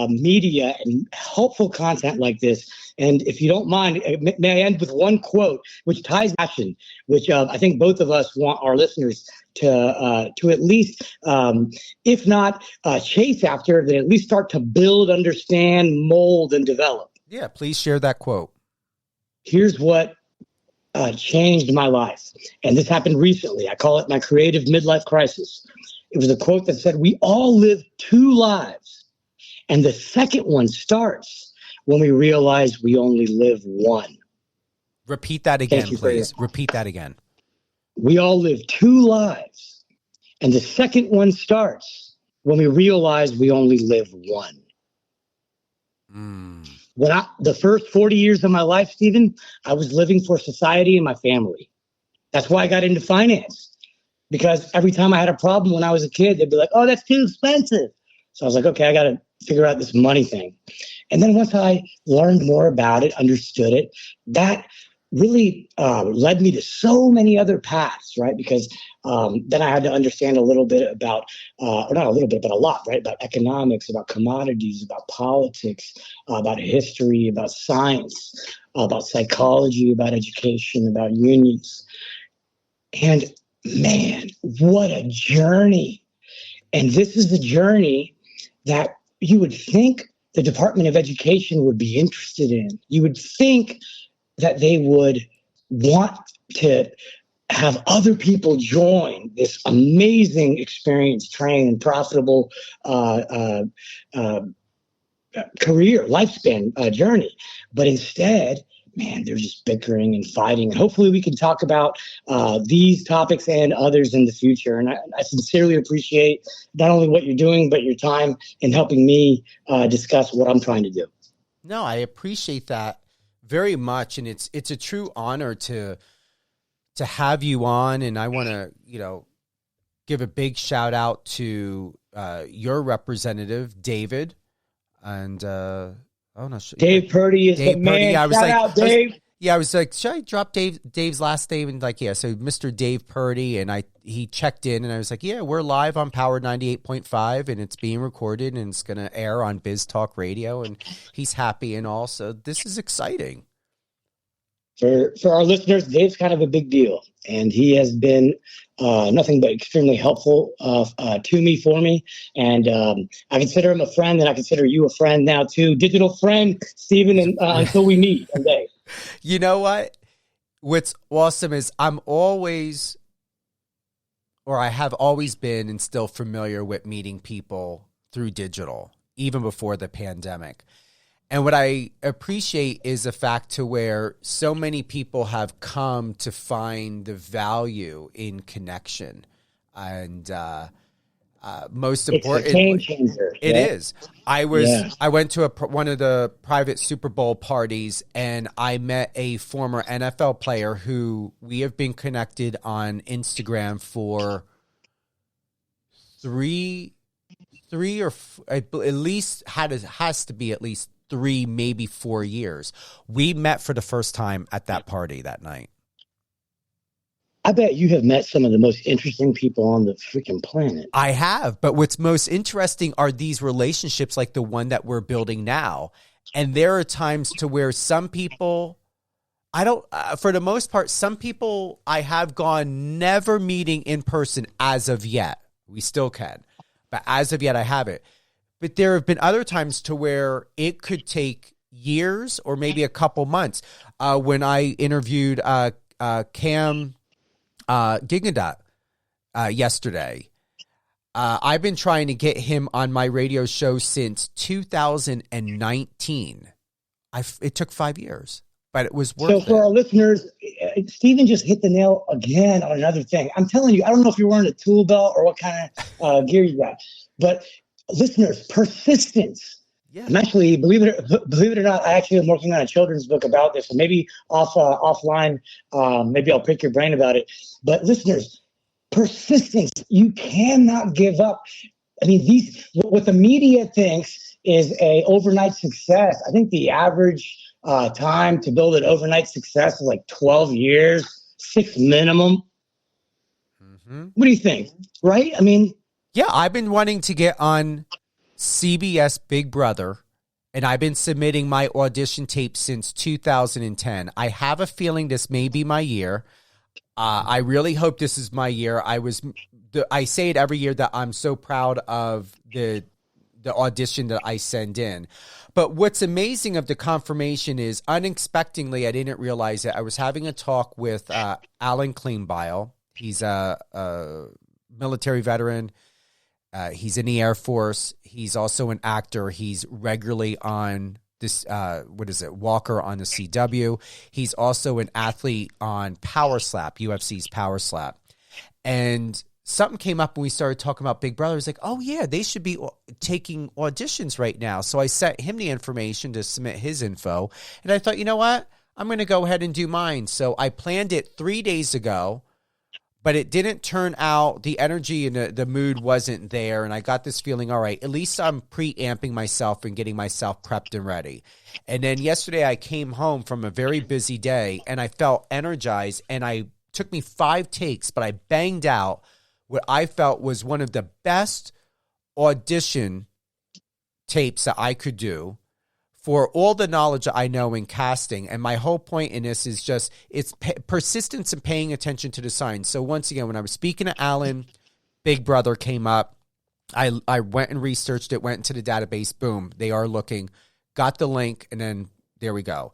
media and helpful content like this. And if you don't mind, may I end with one quote, which ties passion, which I think both of us want our listeners to at least, if not chase after, then at least start to build, understand, mold, and develop. Yeah, please share that quote. Here's what changed my life. And this happened recently. I call it my creative midlife crisis. It was a quote that said, "We all live two lives, and the second one starts when we realize we only live one." Repeat that again, please. Repeat that again. We all live two lives, and the second one starts when we realize we only live one. When the first 40 years of my life, Stephen, I was living for society and my family. That's why I got into finance, because every time I had a problem when I was a kid, they'd be like, "Oh, that's too expensive." So I was like, okay, I got to figure out this money thing. And then once I learned more about it, understood it, that really led me to so many other paths, right? Because then I had to understand a little bit about, or not a little bit, but a lot, right? About economics, about commodities, about politics, about history, about science, about psychology, about education, about unions. And man, what a journey. And this is the journey that you would think the Department of Education would be interested in. You would think that they would want to have other people join this amazing experience, trained, profitable career, lifespan journey. But instead, man, they're just bickering and fighting. And hopefully we can talk about these topics and others in the future. And I sincerely appreciate not only what you're doing, but your time in helping me discuss what I'm trying to do. No, I appreciate that very much. And it's a true honor to have you on. And I want to, give a big shout out to your representative, David. And Dave Purdy is Dave the man. Purdy. Shout out, Dave. I was like, should I drop Dave's last name? And like, yeah. So Mr. Dave Purdy, and he checked in, and I was like, yeah, we're live on Power 98.5, and it's being recorded, and it's gonna air on Biz Talk Radio, and he's happy and all. So this is exciting. For our listeners, Dave's kind of a big deal, and he has been nothing but extremely helpful to me, for me. And I consider him a friend, and I consider you a friend now too. Digital friend, Stephen, and until we meet one day. You know what? What's awesome is I have always been and still familiar with meeting people through digital, even before the pandemic. And what I appreciate is the fact to where so many people have come to find the value in connection. And most importantly, it's a game changer. It is. I went to one of the private Super Bowl parties, and I met a former NFL player who we have been connected on Instagram for three or at least has to be at least 3, maybe 4 years. We met for the first time at that party that night. I bet you have met some of the most interesting people on the freaking planet. I have, but what's most interesting are these relationships like the one that we're building now. And there are times to where some people, for the most part, some people I have gone never meeting in person as of yet. We still can, but as of yet I haven't. But there have been other times to where it could take years or maybe a couple months. When I interviewed Cam Gigadot yesterday, I've been trying to get him on my radio show since 2019. It took 5 years, but it was worth it. So for our listeners, Stephen just hit the nail again on another thing. I'm telling you, I don't know if you're wearing a tool belt or what kind of gear you got, but listeners, persistence. Yeah. I'm actually, believe it or not, I actually am working on a children's book about this. So maybe offline, maybe I'll pick your brain about it. But listeners, persistence. You cannot give up. I mean, what the media thinks is a overnight success. I think the average time to build an overnight success is like 12 years, 6 minimum. Mm-hmm. What do you think? Right? I mean, Yeah, I've been wanting to get on CBS Big Brother, and I've been submitting my audition tape since 2010. I have a feeling this may be my year. I really hope this is my year. I say it every year that I'm so proud of the audition that I send in. But what's amazing of the confirmation is, unexpectedly, I didn't realize it. I was having a talk with Alan Kleinbile. He's a military veteran. He's in the Air Force. He's also an actor. He's regularly on this, Walker on the CW. He's also an athlete on Power Slap, UFC's Power Slap. And something came up when we started talking about Big Brother. It's like, oh, yeah, they should be taking auditions right now. So I sent him the information to submit his info. And I thought, you know what? I'm going to go ahead and do mine. So I planned it 3 days ago, but it didn't turn out. The energy and the mood wasn't there. And I got this feeling, all right, at least I'm preamping myself and getting myself prepped and ready. And then yesterday I came home from a very busy day and I felt energized, and took me 5 takes, but I banged out what I felt was one of the best audition tapes that I could do for all the knowledge that I know in casting. And my whole point in this is just, it's persistence and paying attention to the signs. So once again, when I was speaking to Alan, Big Brother came up. I went and researched it, went into the database. Boom, they are looking, got the link, and then there we go.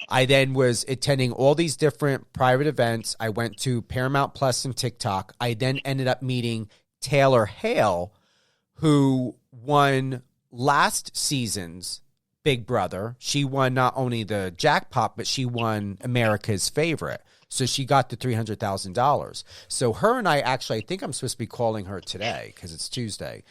I then was attending all these different private events. I went to Paramount Plus and TikTok. I then ended up meeting Taylor Hale, who won last season's Big Brother. She won not only the jackpot, but she won America's Favorite. So she got the $300,000. So her and I think I'm supposed to be calling her today because it's Tuesday.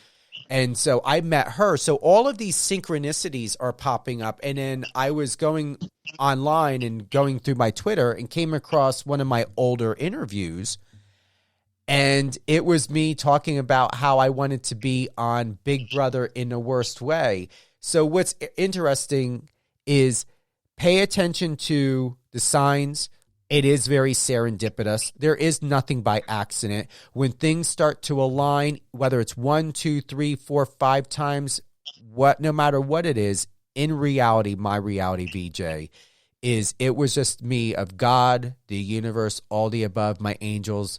And so I met her. So all of these synchronicities are popping up. And then I was going online and going through my Twitter and came across one of my older interviews. And it was me talking about how I wanted to be on Big Brother in the worst way. So what's interesting is pay attention to the signs. It is very serendipitous. There is nothing by accident. When things start to align, whether it's 1, 2, 3, 4, 5 times, no matter what it is, in reality, my reality, VJ, is it was just me of God, the universe, all the above, my angels,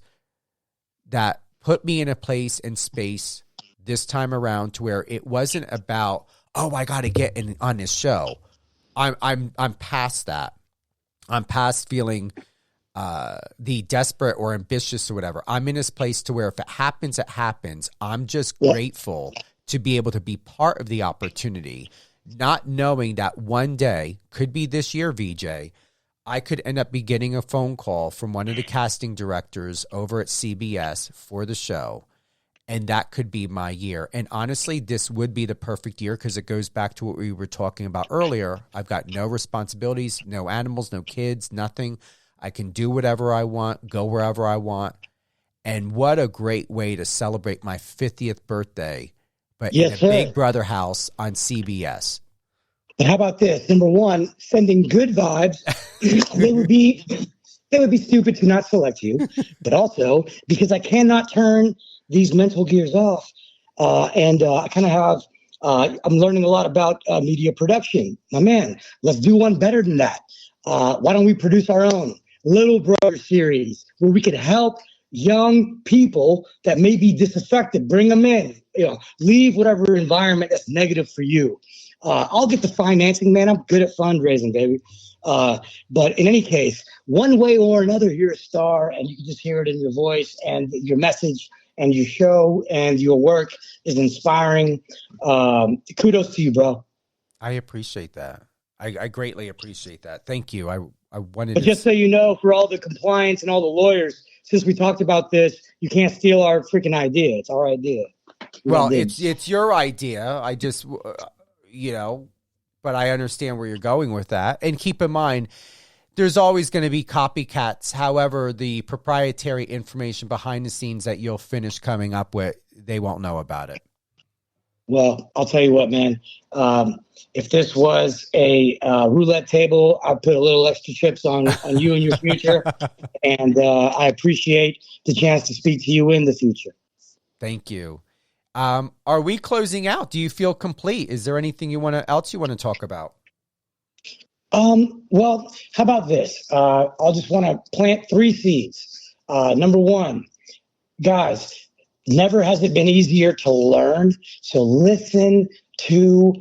that put me in a place and space this time around to where it wasn't about, oh, I got to get on this show. I'm past that. I'm past feeling the desperate or ambitious or whatever. I'm in this place to where if it happens, it happens. I'm just grateful to be able to be part of the opportunity, not knowing that one day, could be this year, VJ, I could end up be getting a phone call from one of the casting directors over at CBS for the show. And that could be my year. And honestly, this would be the perfect year because it goes back to what we were talking about earlier. I've got no responsibilities, no animals, no kids, nothing. I can do whatever I want, go wherever I want. And what a great way to celebrate my 50th birthday, but in a Big Brother house on CBS. And how about this? Number one, sending good vibes. They would be stupid to not select you, but also because I cannot turn these mental gears off. I kind of have, I'm learning a lot about media production. My man, let's do one better than that. Why don't we produce our own Little Brother series where we could help young people that may be disaffected, bring them in, leave whatever environment that's negative for you. I'll get the financing, man. I'm good at fundraising, baby. But in any case, one way or another, you're a star, and you can just hear it in your voice and your message and your show and your work is inspiring. Kudos to you, bro. I appreciate that. I greatly appreciate that. Thank you. I wanted but just so you know, for all the compliance and all the lawyers, since we talked about this, you can't steal our freaking idea. It's our idea. It's your idea. I just, but I understand where you're going with that. And keep in mind, there's always going to be copycats. However, the proprietary information behind the scenes that you'll finish coming up with, they won't know about it. Well, I'll tell you what, man. If this was a roulette table, I'd put a little extra chips on you and your future. And I appreciate the chance to speak to you in the future. Thank you. Are we closing out? Do you feel complete? Is there anything else you want to talk about? Well, how about this? I'll just want to plant 3 seeds. Number 1, guys, never has it been easier to learn. So listen to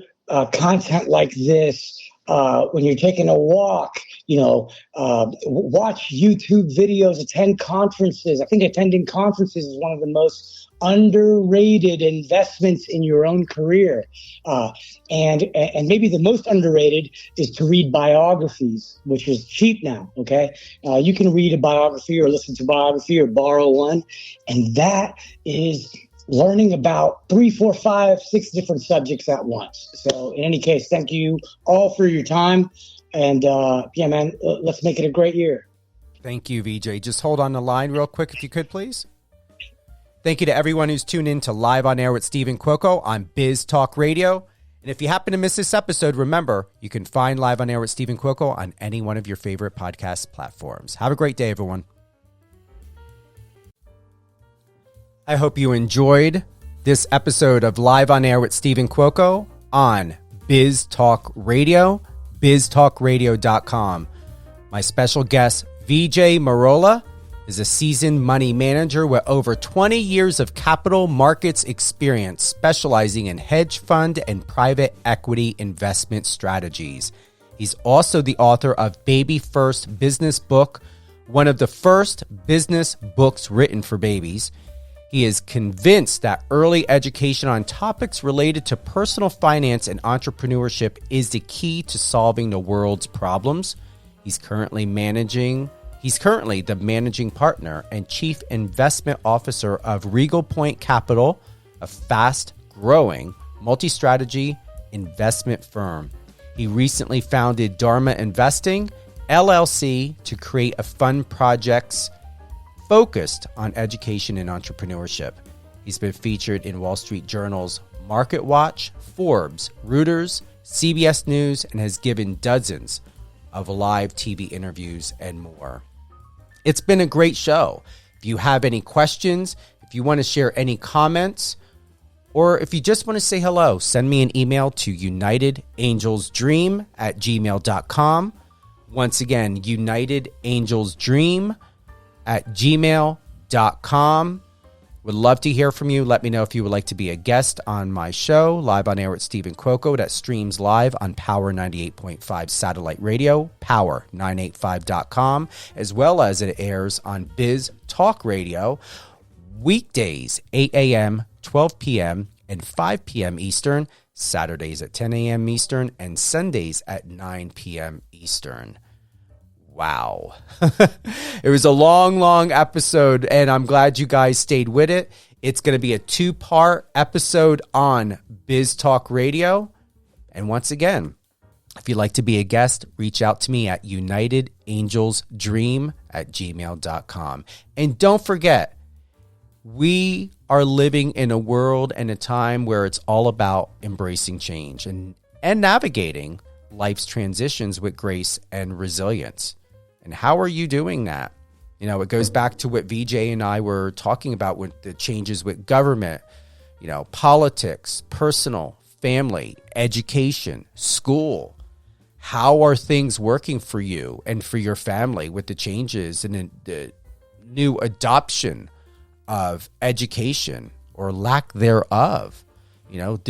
content like this when you're taking a walk. Watch YouTube videos, attend conferences. I think attending conferences is one of the most underrated investments in your own career. And maybe the most underrated is to read biographies, which is cheap now. Okay. You can read a biography or listen to a biography or borrow one. And that is learning about 3, 4, 5, 6 different subjects at once. So in any case, thank you all for your time. And yeah, man, let's make it a great year. Thank you, Vijay. Just hold on the line real quick, if you could, please. Thank you to everyone who's tuned in to Live on Air with Stephen Cuoco on Biz Talk Radio. And if you happen to miss this episode, remember, you can find Live on Air with Stephen Cuoco on any one of your favorite podcast platforms. Have a great day, everyone. I hope you enjoyed this episode of Live on Air with Stephen Cuoco on Biz Talk Radio, biztalkradio.com. My special guest, Vijay Marolia, is a seasoned money manager with over 20 years of capital markets experience, specializing in hedge fund and private equity investment strategies. He's also the author of Baby First Business Book, one of the first business books written for babies. He is convinced that early education on topics related to personal finance and entrepreneurship is the key to solving the world's problems. He's currently the managing partner and chief investment officer of Regal Point Capital, a fast-growing multi-strategy investment firm. He recently founded Dharma Investing, LLC, to create a fund projects focused on education and entrepreneurship. He's been featured in Wall Street Journal's Market Watch, Forbes, Reuters, CBS News, and has given dozens of live TV interviews and more. It's been a great show. If you have any questions, if you want to share any comments, or if you just want to say hello, send me an email to unitedangelsdream@gmail.com. Once again, unitedangelsdream@gmail.com. Would love to hear from you. Let me know if you would like to be a guest on my show, Live on Air with Stephen Cuoco, that streams live on Power 98.5 satellite radio, power985.com, as well as it airs on Biz Talk Radio, weekdays, 8 a.m., 12 p.m., and 5 p.m. Eastern, Saturdays at 10 a.m. Eastern, and Sundays at 9 p.m. Eastern. Wow. It was a long episode, and I'm glad you guys stayed with it. It's going to be a 2-part episode on Biz Talk Radio. And once again, if you'd like to be a guest, reach out to me at unitedangelsdream@gmail.com. And don't forget, we are living in a world and a time where it's all about embracing change and navigating life's transitions with grace and resilience. And how are you doing that? You know, it goes back to what Vijay and I were talking about with the changes with government, politics, personal, family, education, school. How are things working for you and for your family with the changes and the new adoption of education or lack thereof? You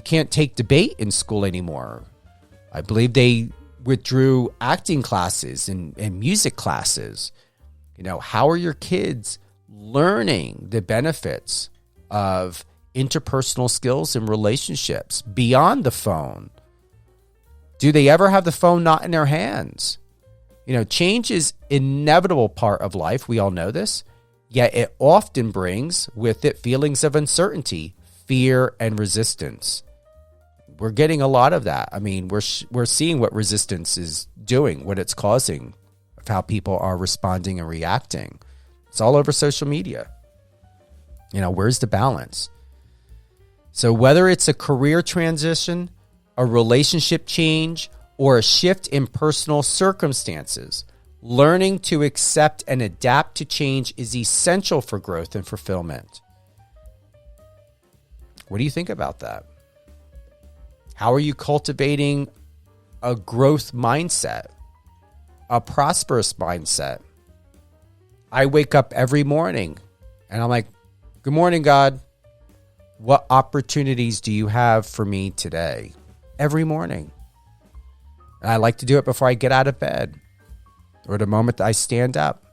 can't take debate in school anymore. I believe they withdrew acting classes and music classes. How are your kids learning the benefits of interpersonal skills and relationships beyond the phone? Do they ever have the phone not in their hands? Change is an inevitable part of life. We all know this. Yet it often brings with it feelings of uncertainty, fear, and resistance. We're getting a lot of that. I mean, we're seeing what resistance is doing, what it's causing, of how people are responding and reacting. It's all over social media. Where's the balance? So whether it's a career transition, a relationship change, or a shift in personal circumstances, learning to accept and adapt to change is essential for growth and fulfillment. What do you think about that? How are you cultivating a growth mindset, a prosperous mindset? I wake up every morning and I'm like, good morning, God. What opportunities do you have for me today? Every morning. And I like to do it before I get out of bed or the moment that I stand up.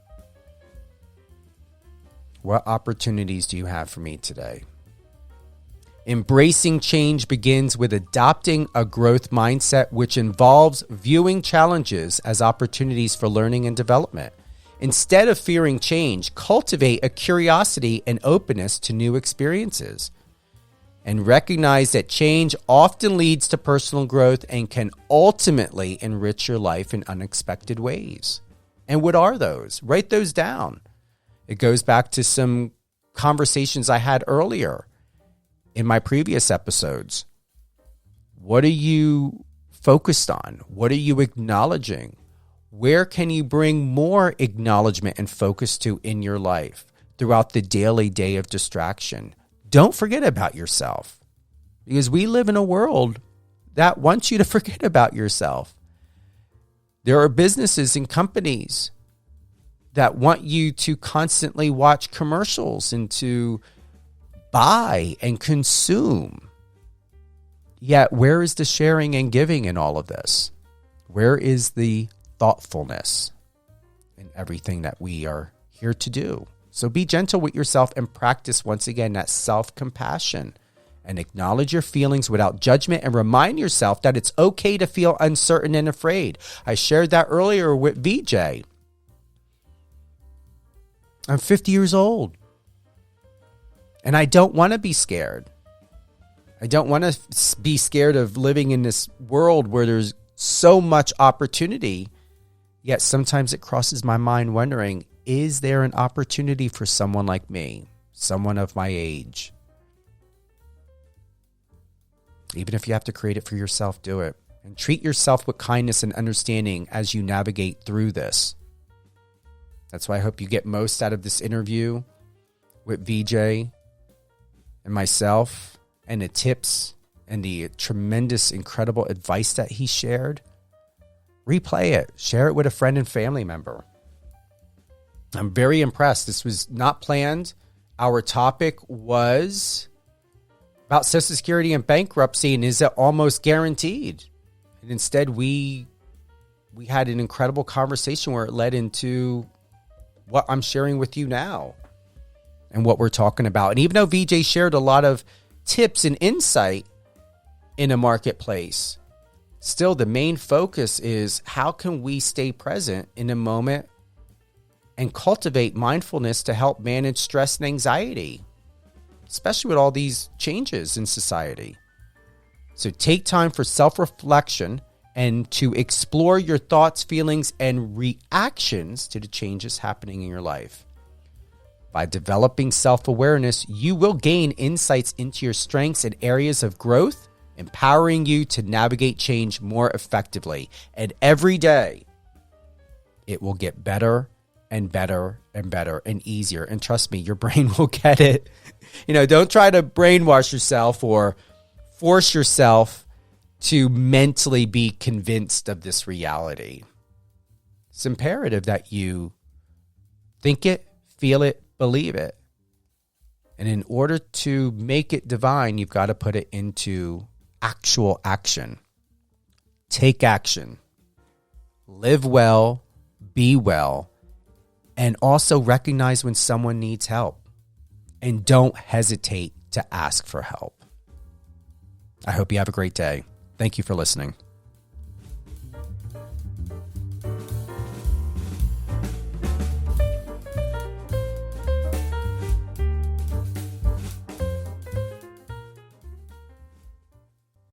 What opportunities do you have for me today? Embracing change begins with adopting a growth mindset, which involves viewing challenges as opportunities for learning and development. Instead of fearing change, cultivate a curiosity and openness to new experiences. And recognize that change often leads to personal growth and can ultimately enrich your life in unexpected ways. And what are those? Write those down. It goes back to some conversations I had earlier in my previous episodes. What are you focused on? What are you acknowledging? Where can you bring more acknowledgement and focus to in your life throughout the daily day of distraction? Don't forget about yourself, because we live in a world that wants you to forget about yourself. There are businesses and companies that want you to constantly watch commercials and to buy and consume. Yet, where is the sharing and giving in all of this? Where is the thoughtfulness in everything that we are here to do? So be gentle with yourself and practice, once again, that self-compassion, and acknowledge your feelings without judgment, and remind yourself that it's okay to feel uncertain and afraid. I shared that earlier with Vijay. I'm 50 years old, and I don't want to be scared. I don't want to be scared of living in this world where there's so much opportunity, yet sometimes it crosses my mind wondering, is there an opportunity for someone like me, someone of my age? Even if you have to create it for yourself, do it. And treat yourself with kindness and understanding as you navigate through this. That's why I hope you get most out of this interview with Vijay and myself, and the tips and the tremendous, incredible advice that he shared. Replay it. Share it with a friend and family member. I'm very impressed. This was not planned. Our topic was about Social Security and bankruptcy, and is it almost guaranteed? And instead, we had an incredible conversation where it led into what I'm sharing with you now and what we're talking about. And even though Vijay shared a lot of tips and insight in a marketplace, still the main focus is how can we stay present in a moment and cultivate mindfulness to help manage stress and anxiety, especially with all these changes in society. So take time for self-reflection and to explore your thoughts, feelings, and reactions to the changes happening in your life. By developing self-awareness, you will gain insights into your strengths and areas of growth, empowering you to navigate change more effectively. And every day, it will get better and better and better and easier. And trust me, your brain will get it. Don't try to brainwash yourself or force yourself to mentally be convinced of this reality. It's imperative that you think it, feel it, believe it. And in order to make it divine, you've got to put it into actual action. Take action. Live well, be well, and also recognize when someone needs help. And don't hesitate to ask for help. I hope you have a great day. Thank you for listening.